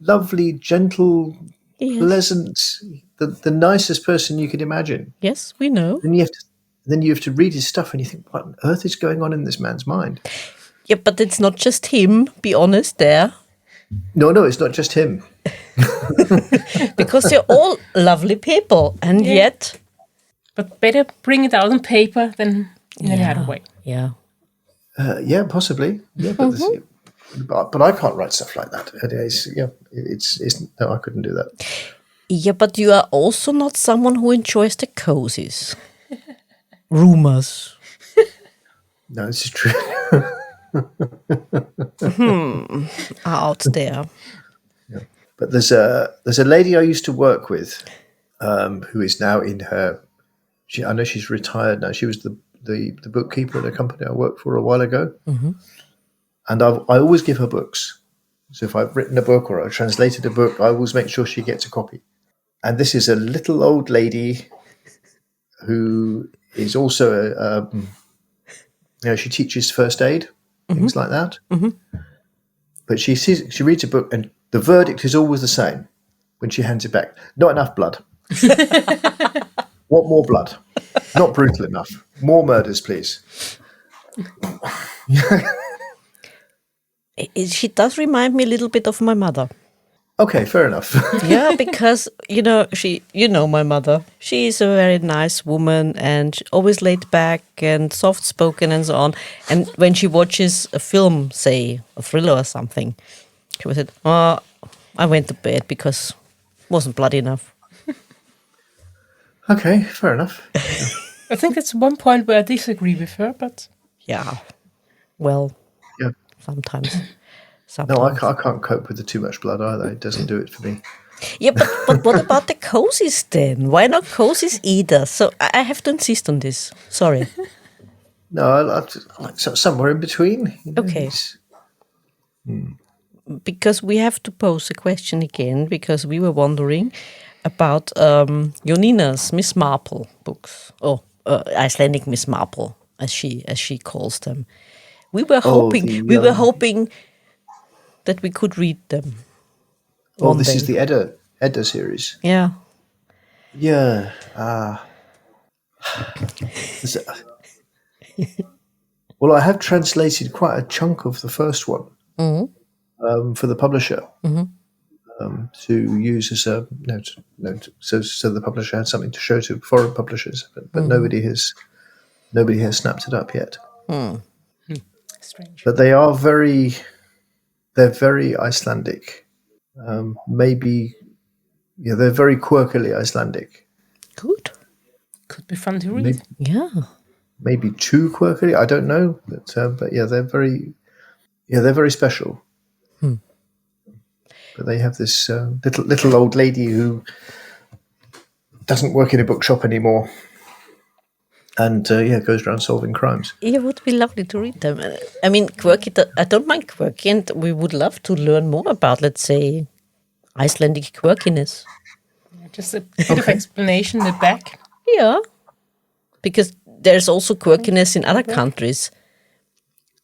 C: lovely, gentle, pleasant, the nicest person you could imagine.
A: Yes, we know.
C: And you have to read his stuff, and you think, what on earth is going on in this man's mind?
A: Yeah, but it's not just him. Be honest, there.
C: No, it's not just him.
A: Because they're all lovely people, and yet.
B: But better bring it out on paper than in another way.
A: Yeah.
C: Possibly. Yeah, but I can't write stuff like that. No, I couldn't do that.
A: Yeah, but you are also not someone who enjoys the cozies. Rumors.
C: No, this is true.
A: Out there.
C: Yeah. But there's a lady I used to work with, who is now in her. I know she's retired now. She was the bookkeeper at a company I worked for a while ago, and I always give her books. So if I've written a book or I've translated a book, I always make sure she gets a copy. And this is a little old lady who is also she teaches first aid, things like that. But she reads a book, and the verdict is always the same when she hands it back. Not enough blood. Want more blood? Not brutal enough. More murders, please.
A: She does remind me a little bit of my mother.
C: Okay, fair enough.
A: Yeah, because, my mother. She's a very nice woman and always laid back and soft-spoken and so on. And when she watches a film, say, a thriller or something, she would say, I went to bed because it wasn't bloody enough.
C: Okay, fair enough.
B: I think that's one point where I disagree with her, but...
A: Yeah. Well, sometimes.
C: No, I can't cope with the too much blood either. It doesn't do it for me.
A: Yeah, but what about the cozies then? Why not cozies either? So I have to insist on this. Sorry.
C: No, I like somewhere in between.
A: Okay. Because we have to pose a question again, because we were wondering about Jonina's Miss Marple books. Icelandic Miss Marple, as she calls them. We were hoping that we could read them.
C: This is the Edda series.
A: Yeah.
C: Yeah. Well, I have translated quite a chunk of the first one for the publisher to use as a so the publisher had something to show to foreign publishers, but nobody has snapped it up yet.
B: Strange.
C: But they're very Icelandic. Maybe, they're very quirkily Icelandic.
A: Good.
B: Could be fun to read.
C: Maybe too quirkily. I don't know, but yeah, they're very special. But they have this little old lady who doesn't work in a bookshop anymore, and goes around solving crimes.
A: It would be lovely to read them. I mean, quirky. I don't mind quirky, and we would love to learn more about, let's say, Icelandic quirkiness.
B: Just a bit of explanation in the back.
A: Yeah, because there's also quirkiness in other countries,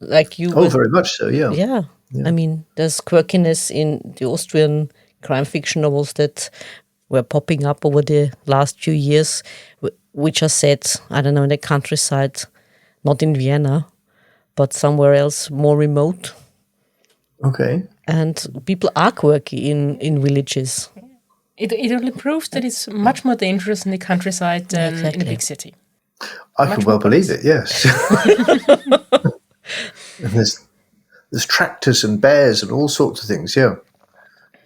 A: like you.
C: Oh, very much so. Yeah.
A: Yeah. I mean, there's quirkiness in the Austrian crime fiction novels that were popping up over the last few years, which are set, I don't know, in the countryside, not in Vienna, but somewhere else more remote.
C: Okay.
A: And people are quirky in villages.
B: It only proves that it's much more dangerous in the countryside than in a big city.
C: I can well believe it, yes. And there's tractors and bears and all sorts of things, yeah.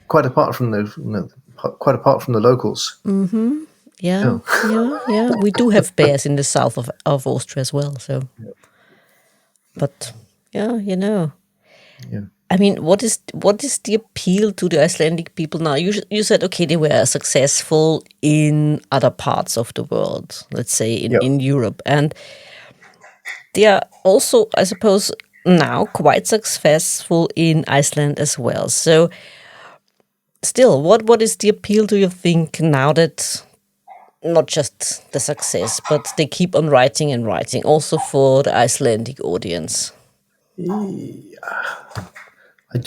C: Quite apart from the locals.
A: Mm-hmm. Yeah. We do have bears in the south of Austria as well. So, but yeah.
C: Yeah.
A: I mean, what is the appeal to the Icelandic people now? You said, okay, they were successful in other parts of the world, let's say in Europe, and they are also, I suppose, now quite successful in Iceland as well. So, still, what is the appeal, do you think, now that not just the success, but they keep on writing and writing, also for the Icelandic audience?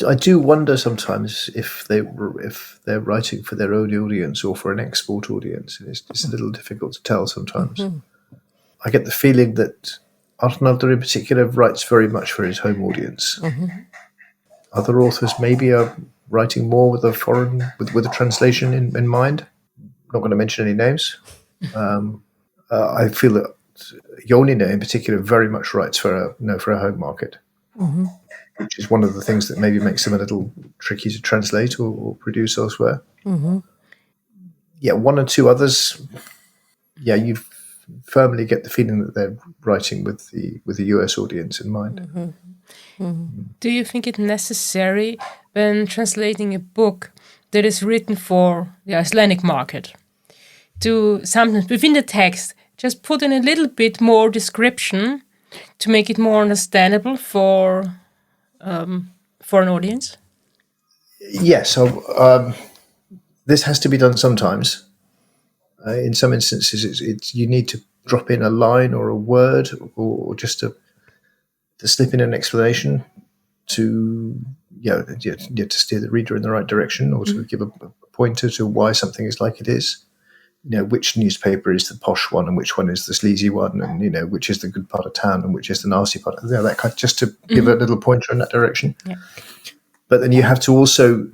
C: I do wonder sometimes if they're writing for their own audience or for an export audience. It's a little difficult to tell sometimes. Mm-hmm. I get the feeling that Arnaldur in particular writes very much for his home audience. Mm-hmm. Other authors maybe are writing more with a translation in mind. Not going to mention any names. I feel that Jónína in particular very much writes for a home market. Mm-hmm. Which is one of the things that maybe makes them a little tricky to translate or produce elsewhere. Mm-hmm. Yeah, one or two others. Yeah, you firmly get the feeling that they're writing with the US audience in mind.
B: Mm-hmm. Mm-hmm. Do you think it necessary when translating a book that is written for the Icelandic market to sometimes within the text just put in a little bit more description to make it more understandable for an audience?
C: Yes. So this has to be done sometimes. In some instances, you need to drop in a line or a word or just to slip in an explanation to steer the reader in the right direction, or to give a pointer to why something is like it is. Which newspaper is the posh one and which one is the sleazy one, and which is the good part of town and which is the nasty part. That kind of, just to give a little pointer in that direction. Yeah. But then you have to also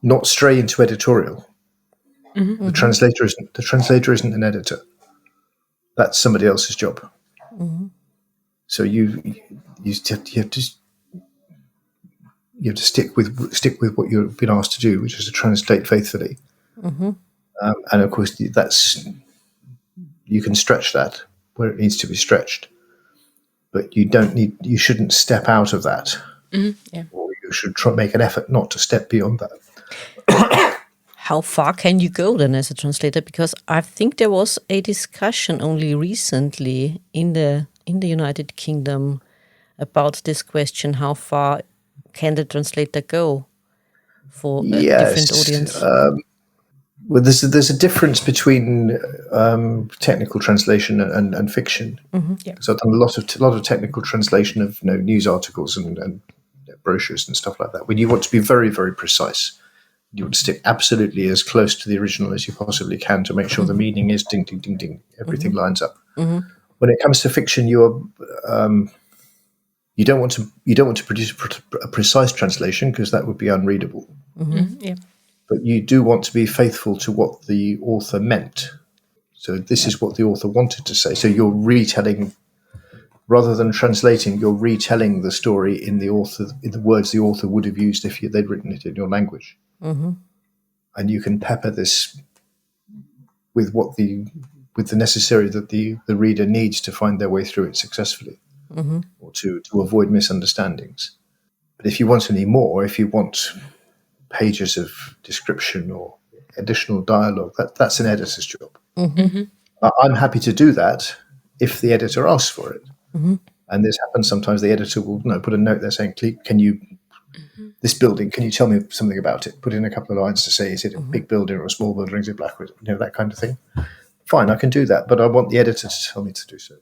C: not stray into editorial. Mm-hmm. The translator isn't an editor. That's somebody else's job. Mm-hmm. So you have to stick with what you've been asked to do, which is to translate faithfully. Mm-hmm. And of course, you can stretch that where it needs to be stretched, but you shouldn't step out of that. Mm-hmm. Yeah. Or you should make an effort not to step beyond that.
A: How far can you go then as a translator? Because I think there was a discussion only recently in the United Kingdom about this question: how far can the translator go for a different audience?
C: Well, there's a difference between technical translation and fiction. Mm-hmm. Yeah. So I've done a lot of technical translation of news articles and brochures and stuff like that. When you want to be very, very precise, you want to stick absolutely as close to the original as you possibly can to make sure the meaning is ding, ding, ding, ding. Everything lines up. Mm-hmm. When it comes to fiction, you don't want to produce a precise translation because that would be unreadable. Mm-hmm. Yeah. But you do want to be faithful to what the author meant. So this is what the author wanted to say. So you're retelling, rather than translating, you're retelling the story in the words the author would have used if they'd written it in your language. and you can pepper this with with the necessary that the reader needs to find their way through it successfully, or to avoid misunderstandings. But if you want any more, if you want pages of description or additional dialogue, that's an editor's job. I'm happy to do that if the editor asks for it. And this happens sometimes. The editor will put a note there saying, can you, this building, can you tell me something about it? Put in a couple of lines to say, is it a big building or a small building? Is it black? That kind of thing. Fine, I can do that, but I want the editor to tell me to do so.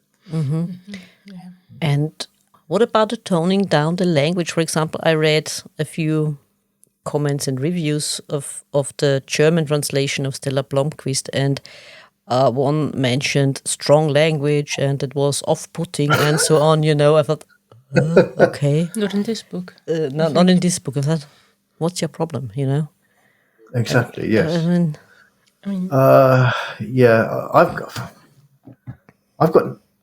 A: And what about the toning down the language? For example, I read a few comments and reviews of the German translation of Stella Blómkvist, and one mentioned strong language and it was off-putting and so on. I thought, okay.
B: Not in this book.
A: Not in this book. I thought, what's your problem,
C: Exactly, yes.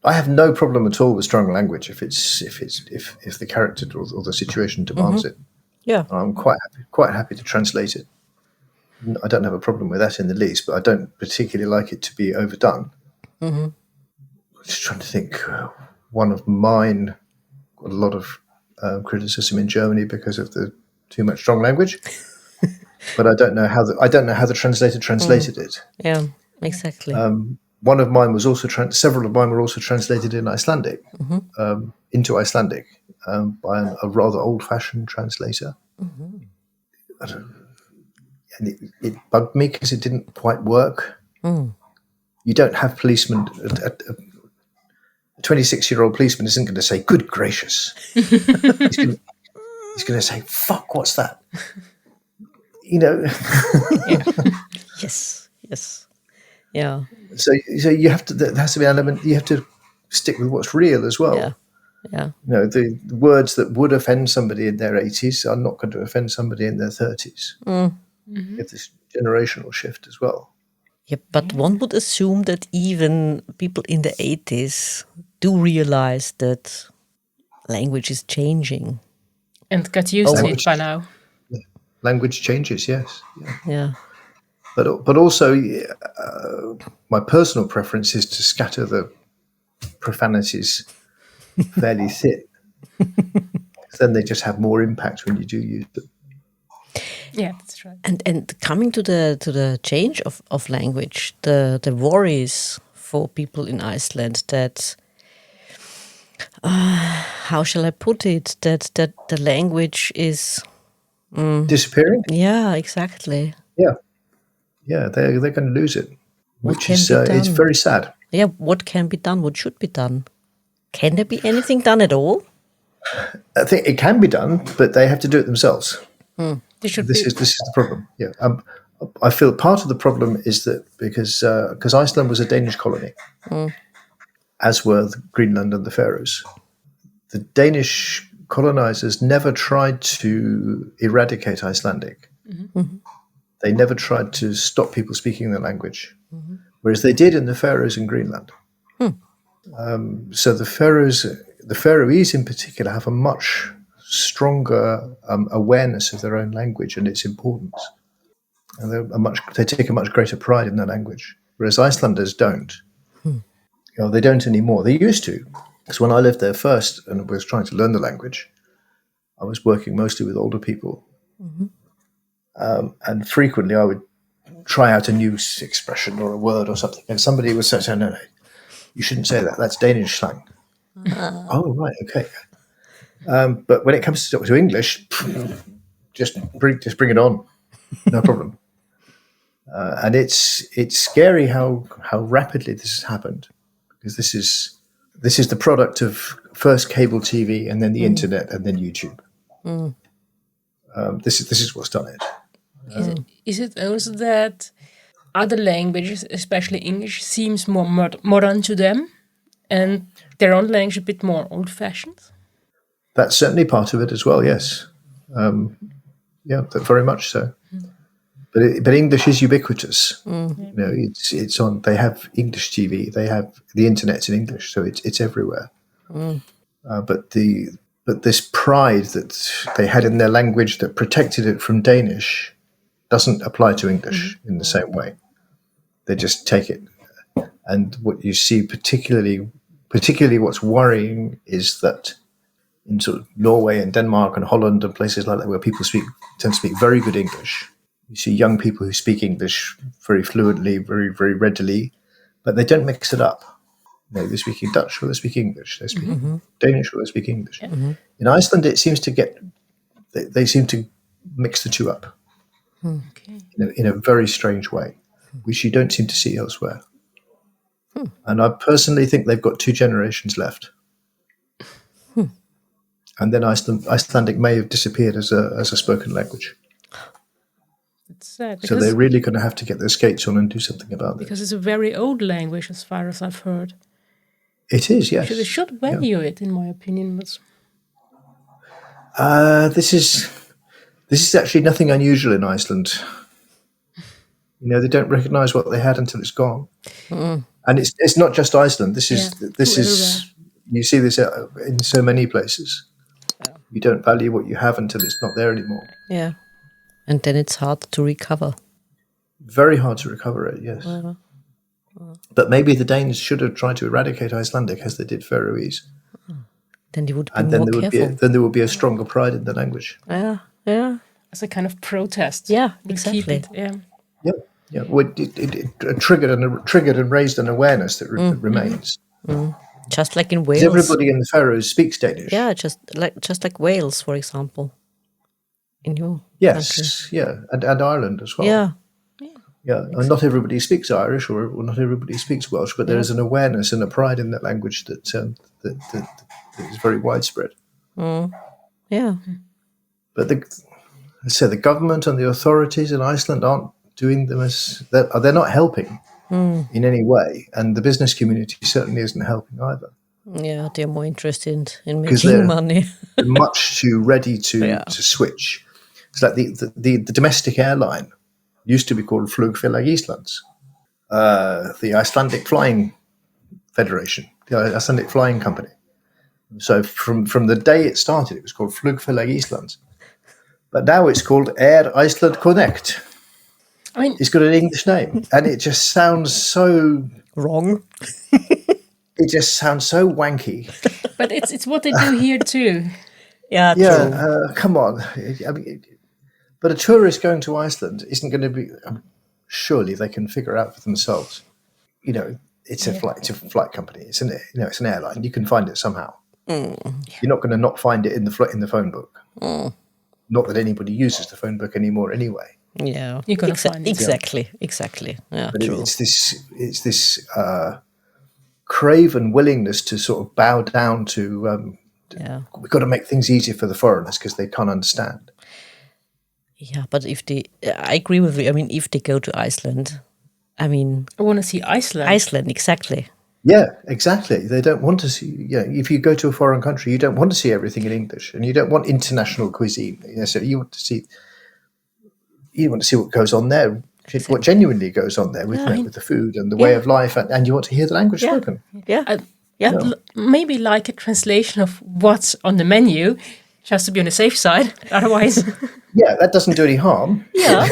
C: I have no problem at all with strong language if the character or the situation demands it.
A: Yeah,
C: I'm quite happy to translate it. I don't have a problem with that in the least, but I don't particularly like it to be overdone. I'm just trying to think. One of mine got a lot of criticism in Germany because of the too much strong language, but I don't know how the translator translated it.
A: Yeah, exactly.
C: One of mine was also several of mine were also translated in Icelandic into Icelandic by a rather old-fashioned translator. And it bugged me because it didn't quite work. You don't have policemen. A 26-year-old policeman isn't going to say, "Good gracious." He's going to say, "Fuck, what's that?"
A: Yes. Yeah.
C: So you have to. There has to be an element. You have to stick with what's real as well.
A: Yeah.
C: The words that would offend somebody in their 80s are not going to offend somebody in their 30s. You have this generational shift as well.
A: Yeah, but one would assume that even people in the 80s do realize that language is changing.
B: And got used to it by now.
C: Language changes, yes.
A: Yeah.
C: But also, my personal preference is to scatter the profanities fairly thin. Then they just have more impact when you do use them.
B: Yeah, that's right.
A: And coming to the change of language, the worries for people in Iceland that how shall I put it, that the language is
C: disappearing?
A: Yeah, exactly.
C: Yeah, they're going to lose it, which is it's very sad.
A: Yeah, what can be done? What should be done? Can there be anything done at all?
C: I think it can be done, but they have to do it themselves. This is the problem. Yeah, I feel part of the problem is that because Iceland was a Danish colony, as were Greenland and the Faroes. The Danish colonizers never tried to eradicate Icelandic. They never tried to stop people speaking the language, whereas they did in the Faroes and Greenland. So the Faroese in particular have a much stronger awareness of their own language and its importance, and they take a much greater pride in their language, whereas Icelanders don't. They don't anymore. They used to, because when I lived there first and was trying to learn the language, I was working mostly with older people, and frequently I would try out a new expression or a word or something, and somebody would say, "No, you shouldn't say that. That's Danish slang." Oh, right, okay. But when it comes to English, just bring it on, no problem. And it's scary how rapidly this has happened, because this is the product of first cable TV and then the internet and then YouTube. This is what's done it.
B: Is it also that other languages, especially English, seems more modern to them, and their own language a bit more old-fashioned?
C: That's certainly part of it as well. Yes, very much so. But English is ubiquitous. It's on. They have English TV. They have the internet in English, so it's everywhere. But this pride that they had in their language that protected it from Danish doesn't apply to English in the same way. They just take it. And what you see particularly what's worrying is that in sort of Norway and Denmark and Holland and places like that where people tend to speak very good English, you see young people who speak English very fluently, very, very readily, but they don't mix it up. They're speaking Dutch or they speak English. They speak Danish or they speak English. In Iceland, it seems to they seem to mix the two up in a very strange way, which you don't seem to see elsewhere. And I personally think they've got 2 generations left. And then Icelandic may have disappeared as a spoken language.
B: It's sad.
C: So they're really going to have to get their skates on and do something about this.
B: Because it's a very old language, as far as I've heard.
C: It is, yes.
B: They should value it, in my opinion. But
C: this is actually nothing unusual in Iceland. They don't recognise what they had until it's gone. And it's not just Iceland. This is you see this in so many places. You don't value what you have until it's not there anymore.
A: Yeah. And then it's hard to recover.
C: Very hard to recover it, yes. But maybe the Danes should have tried to eradicate Icelandic as they did Faroese.
A: Then they would be
C: and then
A: more
C: there would
A: careful.
C: then there would be a stronger pride in the language.
A: Yeah.
B: as a kind of protest.
A: Yeah,
B: to
A: exactly.
B: keep it,
C: Yeah. Well, it triggered and raised an awareness that remains.
A: Just like in Wales.
C: Everybody in the Faroes speaks Danish.
A: Yeah, just like Wales, for example. In your country.
C: Yeah, and Ireland as well.
A: Yeah.
C: Yeah, and not everybody speaks Irish or not everybody speaks Welsh, but there is an awareness and a pride in that language that is very widespread.
A: Yeah.
C: But the government and the authorities in Iceland aren't doing them they're not helping in any way, and the business community certainly isn't helping either.
A: Yeah, they're more interested in
C: Because
A: making money.
C: they're much too ready to switch. It's like the domestic airline used to be called Flugfélag Íslands, the Icelandic Flying Federation, the Icelandic Flying Company. So from the day it started, it was called Flugfélag Íslands. But now it's called Air Iceland Connect.
B: I mean,
C: It's got an English name, and it just sounds so
A: Wrong.
C: It just sounds so wanky.
B: but it's what they do here too.
A: Yeah, true.
C: Yeah, come on. I mean, but a tourist going to Iceland isn't going to be. Surely they can figure out for themselves. It's a flight company. It's an airline. You can find it somehow. You're not going to not find it in the phone book. Not that anybody uses the phone book anymore anyway.
A: Yeah,
B: You're gonna find it.
A: Exactly. Yeah,
C: But
A: true.
C: it's this craven willingness to sort of bow down to. We've got to make things easier for the foreigners because they can't understand.
A: Yeah, but I agree with you. I mean, if they go to Iceland, I
B: want to see Iceland.
A: Iceland, exactly.
C: Yeah, exactly. They don't want to see. If you go to a foreign country, you don't want to see everything in English, and you don't want international cuisine. So you want to see. You want to see what goes on there, what genuinely goes on there with the food and the way of life, and you want to hear the language spoken.
A: Yeah.
B: Maybe like a translation of what's on the menu, just to be on the safe side. Otherwise,
C: Yeah, that doesn't do any harm.
B: yeah,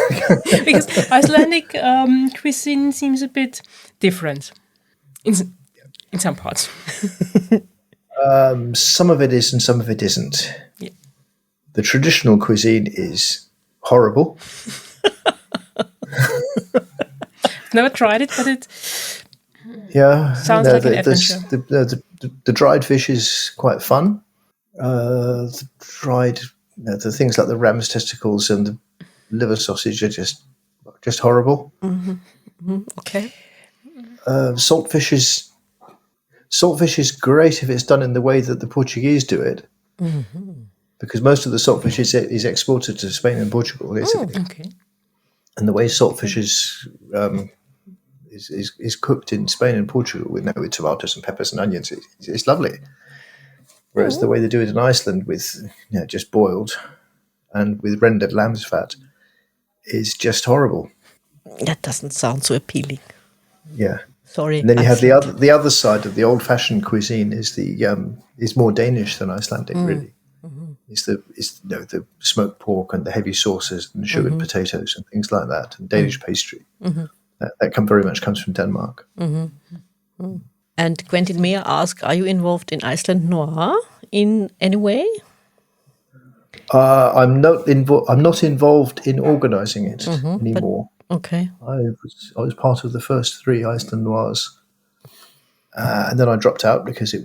B: because Icelandic cuisine seems a bit different in some parts.
C: Some of it is and some of it isn't.
B: Yeah.
C: The traditional cuisine is horrible.
B: Never tried it, but it
C: Sounds
B: like an adventure.
C: The dried fish is quite fun. The dried, the things like the ram's testicles and the liver sausage are just horrible.
A: Okay.
C: Saltfish is great if it's done in the way that the Portuguese do it, because most of the saltfish is exported to Spain and Portugal, Italy.
B: Okay.
C: And the way saltfish is cooked in Spain and Portugal with tomatoes and peppers and onions, it's lovely. Whereas the way they do it in Iceland with just boiled and with rendered lamb's fat is just horrible.
A: That doesn't sound so appealing.
C: Yeah.
A: Sorry.
C: And then you have the other side of the old-fashioned cuisine is more Danish than Icelandic, really. is the smoked pork and the heavy sauces and sugared potatoes and things like that, and Danish pastry. That very much comes from Denmark.
A: And Quentin, may I ask, are you involved in Iceland Noir in any way?
C: I'm not involved in organising it anymore.
A: Okay.
C: I was part of the first 3 Iceland Noirs, and then I dropped out because I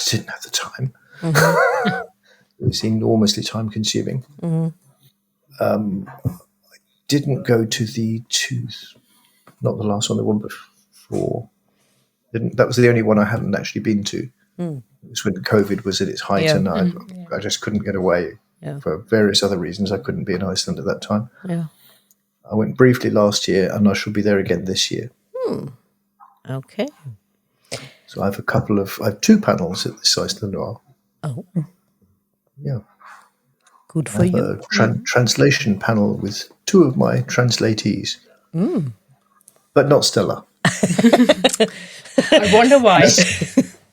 C: didn't have the time. It was enormously time consuming. I didn't go to the 2, not the last one, the one before. That was the only one I hadn't actually been to. It was when COVID was at its height, and I just couldn't get away for various other reasons. I couldn't be in Iceland at that time. I went briefly last year, and I shall be there again this year.
A: Okay.
C: So I have 2 panels at this Iceland Noir.
A: Oh.
C: Yeah.
A: Good for you.
C: A translation panel with 2 of my translatees. But not Stella.
B: I wonder why.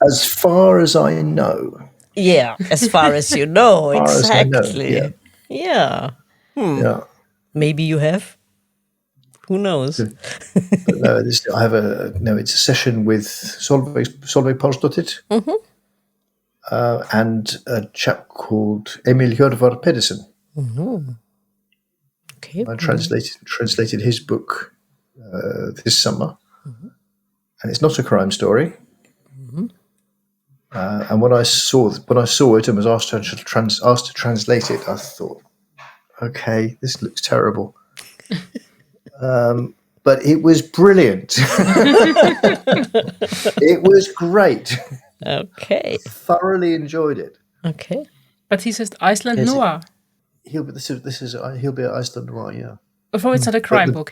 C: As far as I know.
A: Yeah, as far as you know, exactly.
C: Know,
A: yeah.
C: Yeah.
A: Maybe you have. Who knows?
C: But no, it's a session with Solveig Pálsdóttir and a chap called Emil Hjörvar Pedersen.
A: Okay.
C: I translated his book this summer, and it's not a crime story. And when I saw it and was asked to translate it, I thought, okay, this looks terrible. But it was brilliant. It was great.
A: Okay.
C: Thoroughly enjoyed it.
A: Okay.
B: But he says Iceland Noir.
C: He'll be at Iceland Noir, yeah.
B: Before it's not a crime book.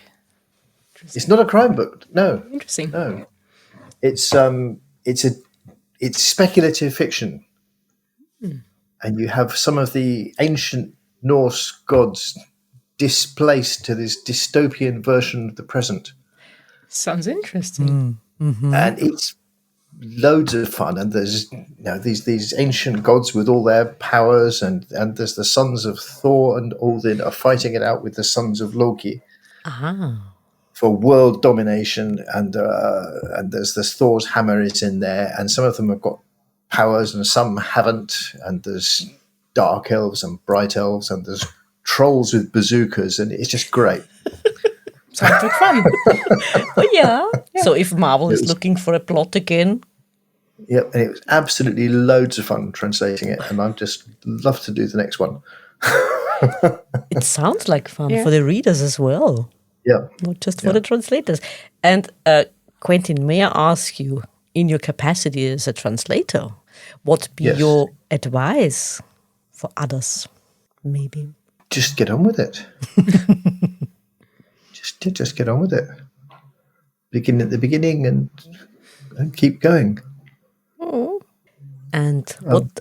C: It's not a crime book. No.
B: Interesting.
C: No. It's speculative fiction. And you have some of the ancient Norse gods displaced to this dystopian version of the present.
B: Sounds interesting.
C: And it's loads of fun, and there's these ancient gods with all their powers, and there's the sons of Thor and Odin are fighting it out with the sons of Loki for world domination, and there's this Thor's hammer is in there, and some of them have got powers and some haven't, and there's dark elves and bright elves, and there's trolls with bazookas, and it's just great.
B: Sounds like fun.
A: Well, yeah. So if Marvel is looking for a plot again.
C: Yep, and it was absolutely loads of fun translating it, and I'd just love to do the next one.
A: It sounds like fun for the readers as well.
C: Yeah.
A: Not just for the translators. And Quentin, may I ask you, in your capacity as a translator, what be your advice for others, maybe?
C: Just get on with it. just get on with it. Begin at the beginning and keep going.
A: And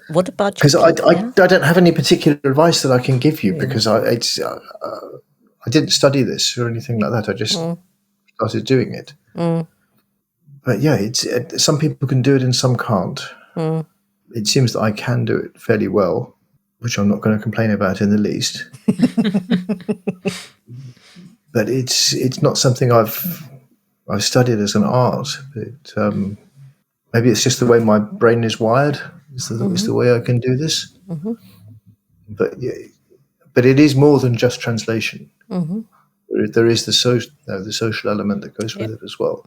A: what about you?
C: Because I don't have any particular advice that I can give you, because I didn't study this or anything like that. I just started doing it. But yeah, some people can do it and some can't. It seems that I can do it fairly well, which I'm not going to complain about in the least. But it's not something I've studied as an art. Maybe it's just the way my brain is wired. It's the way I can do this. But it is more than just translation. There is the social element that goes with it as well.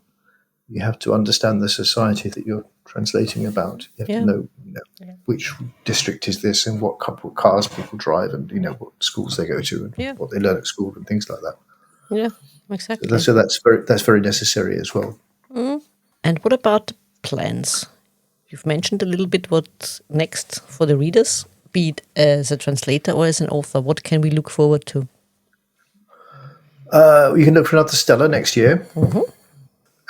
C: You have to understand the society that you're translating about. You have to know, which district is this, and what cars people drive, and what schools they go to, and what they learn at school, and things like that.
A: Yeah, exactly.
C: So that's very necessary as well.
A: And what about plans? You've mentioned a little bit what's next for the readers, be it as a translator or as an author. What can we look forward to?
C: You can look for another Stella next year,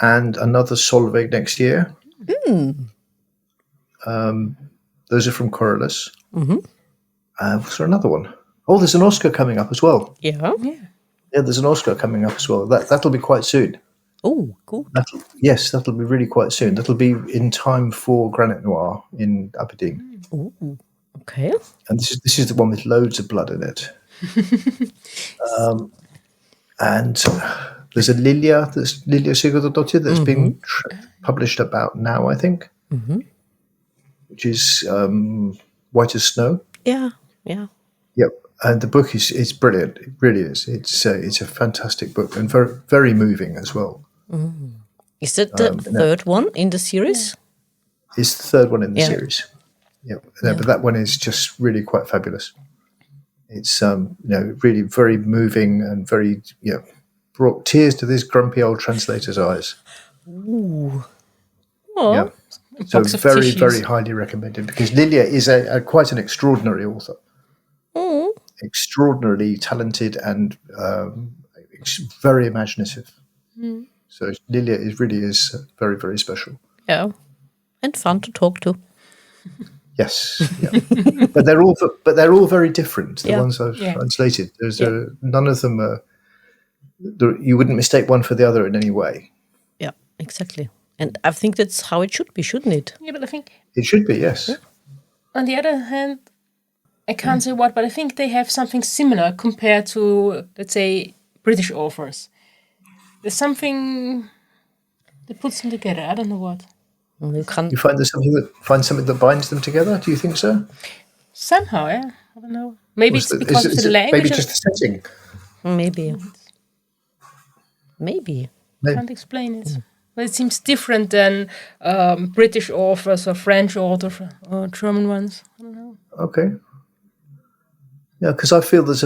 C: and another Solveig next year. Those are from Corylus. Was there another one? Oh, there's an Oscar coming up as well.
A: Yeah,
C: there's an Oscar coming up as well. That'll be quite soon.
A: Oh, cool.
C: That'll be really quite soon. That'll be in time for Granite Noir in Aberdeen.
A: Okay.
C: And this is the one with loads of blood in it. And there's a Lilja Sigurdardóttir that's being published about now, I think, which is White as Snow.
A: Yeah.
C: Yep, and the book is brilliant. It really is. It's a fantastic book and very very moving as well.
A: Is it the third one in the series?
C: It's the third one in the series. Yep. No, but that one is just really quite fabulous. It's really very moving and very brought tears to this grumpy old translator's eyes.
A: Ooh. Oh.
C: Yeah. So very very highly recommended because Lilja is a quite an extraordinary author. Extraordinarily talented and very imaginative. So Lilja is very very special.
A: Yeah, and fun to talk to.
C: Yes, yeah. but they're all very different. The ones I've translated, there's none of them are. You wouldn't mistake one for the other in any way.
A: Yeah, exactly. And I think that's how it should be, shouldn't it?
B: Yeah, but I think
C: it should be. Yes.
B: Yeah. On the other hand, I can't say what, but I think they have something similar compared to, let's say, British authors. There's something that puts them together. I don't know what.
C: You find there's something that binds them together? Do you think so?
B: Somehow, yeah. I don't know. Maybe it's because of the language.
C: Maybe just the setting.
A: Maybe.
B: I can't explain it. But it seems different than British authors or French authors or German ones. I don't know.
C: Okay. Yeah, because I feel there's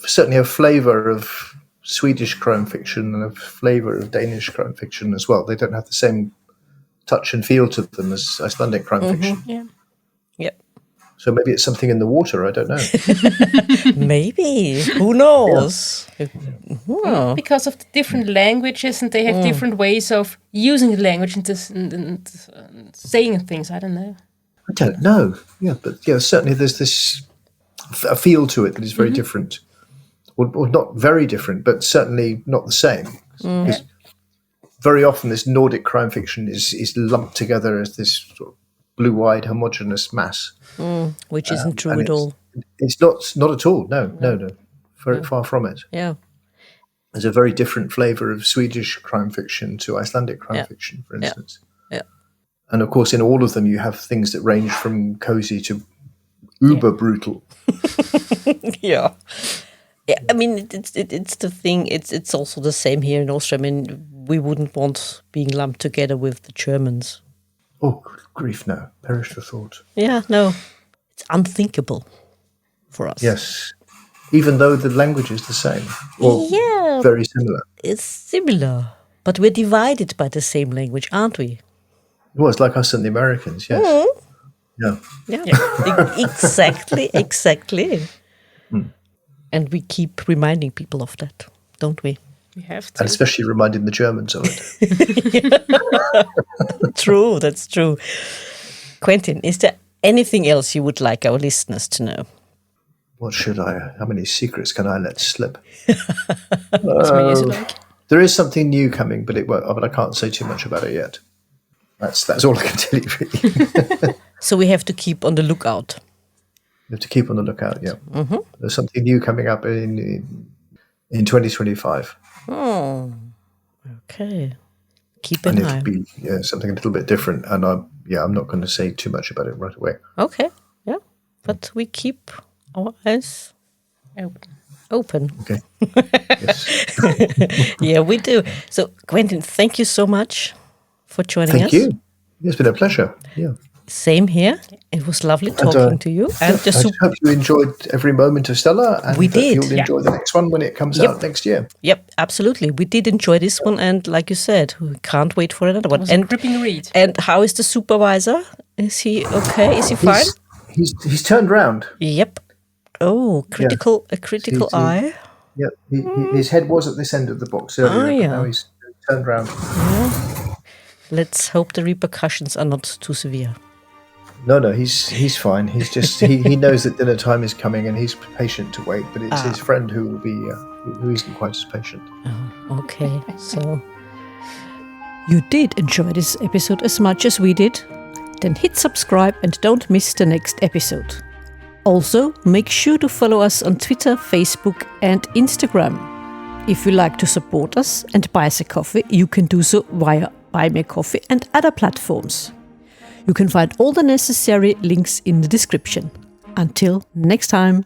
C: certainly a flavour of Swedish crime fiction and a flavour of Danish crime fiction as well. They don't have the same touch and feel to them as Icelandic crime fiction.
B: Yeah.
A: Yep.
C: So maybe it's something in the water. I don't know.
A: Maybe. Who knows? Yeah.
B: Because of the different languages, and they have different ways of using the language and saying things. I don't know.
C: I don't know. Yeah, but certainly there's this a feel to it that is very different. Or not very different, but certainly not the same. Because very often this Nordic crime fiction is lumped together as this sort of blue-eyed homogeneous mass.
A: Which isn't true at all.
C: It's not at all. No. Very far from it.
A: Yeah.
C: There's a very different flavour of Swedish crime fiction to Icelandic crime fiction, for instance.
A: Yeah.
C: And of course, in all of them, you have things that range from cozy to uber brutal.
A: Yeah. Yeah, I mean, it's the thing. It's also the same here in Austria. I mean, we wouldn't want being lumped together with the Germans.
C: Oh, good grief, no. Perish the thought.
A: Yeah, no. It's unthinkable for us.
C: Yes. Even though the language is the same. Or very similar.
A: It's similar. But we're divided by the same language, aren't we?
C: Well, it's like us and the Americans, yes. Yeah.
A: Exactly. And we keep reminding people of that, don't we?
B: We have to.
C: And especially reminding the Germans of it.
A: True, that's true. Quentin, is there anything else you would like our listeners to know?
C: How many secrets can I let slip?
B: As many as you like.
C: There is something new coming, but I can't say too much about it yet. That's all I can tell you, really.
A: So we have to keep on the lookout.
C: You have to keep on the lookout, yeah. Mm-hmm. There's something new coming up in 2025.
A: Oh, okay. Keep an eye.
C: It'll be something a little bit different, and I'm not going to say too much about it right away.
A: Okay, yeah. But we keep our eyes open.
C: Okay. Yes.
A: Yeah, we do. So, Quentin, thank you so much for joining us.
C: Thank you. It's been a pleasure. Yeah.
A: Same here. It was lovely talking to you. And
C: I hope you enjoyed every moment of Stella. And
A: we did.
C: You'll enjoy the next one when it comes out next year.
A: Yep, absolutely. We did enjoy this one. And like you said, we can't wait for another one.
B: It was a gripping read.
A: And how is the supervisor? Is he okay? Is he fine?
C: He's turned round.
A: Yep. Oh, a critical eye.
C: Yeah, his head was at this end of the box earlier, but now he's turned round.
A: Yeah. Let's hope the repercussions are not too severe.
C: No, he's fine. He's just he knows that dinner time is coming, and he's patient to wait. But it's his friend who isn't quite as patient.
A: Oh, okay, so you did enjoy this episode as much as we did? Then hit subscribe and don't miss the next episode. Also, make sure to follow us on Twitter, Facebook, and Instagram. If you like to support us and buy us a coffee, you can do so via Buy Me a Coffee and other platforms. You can find all the necessary links in the description. Until next time.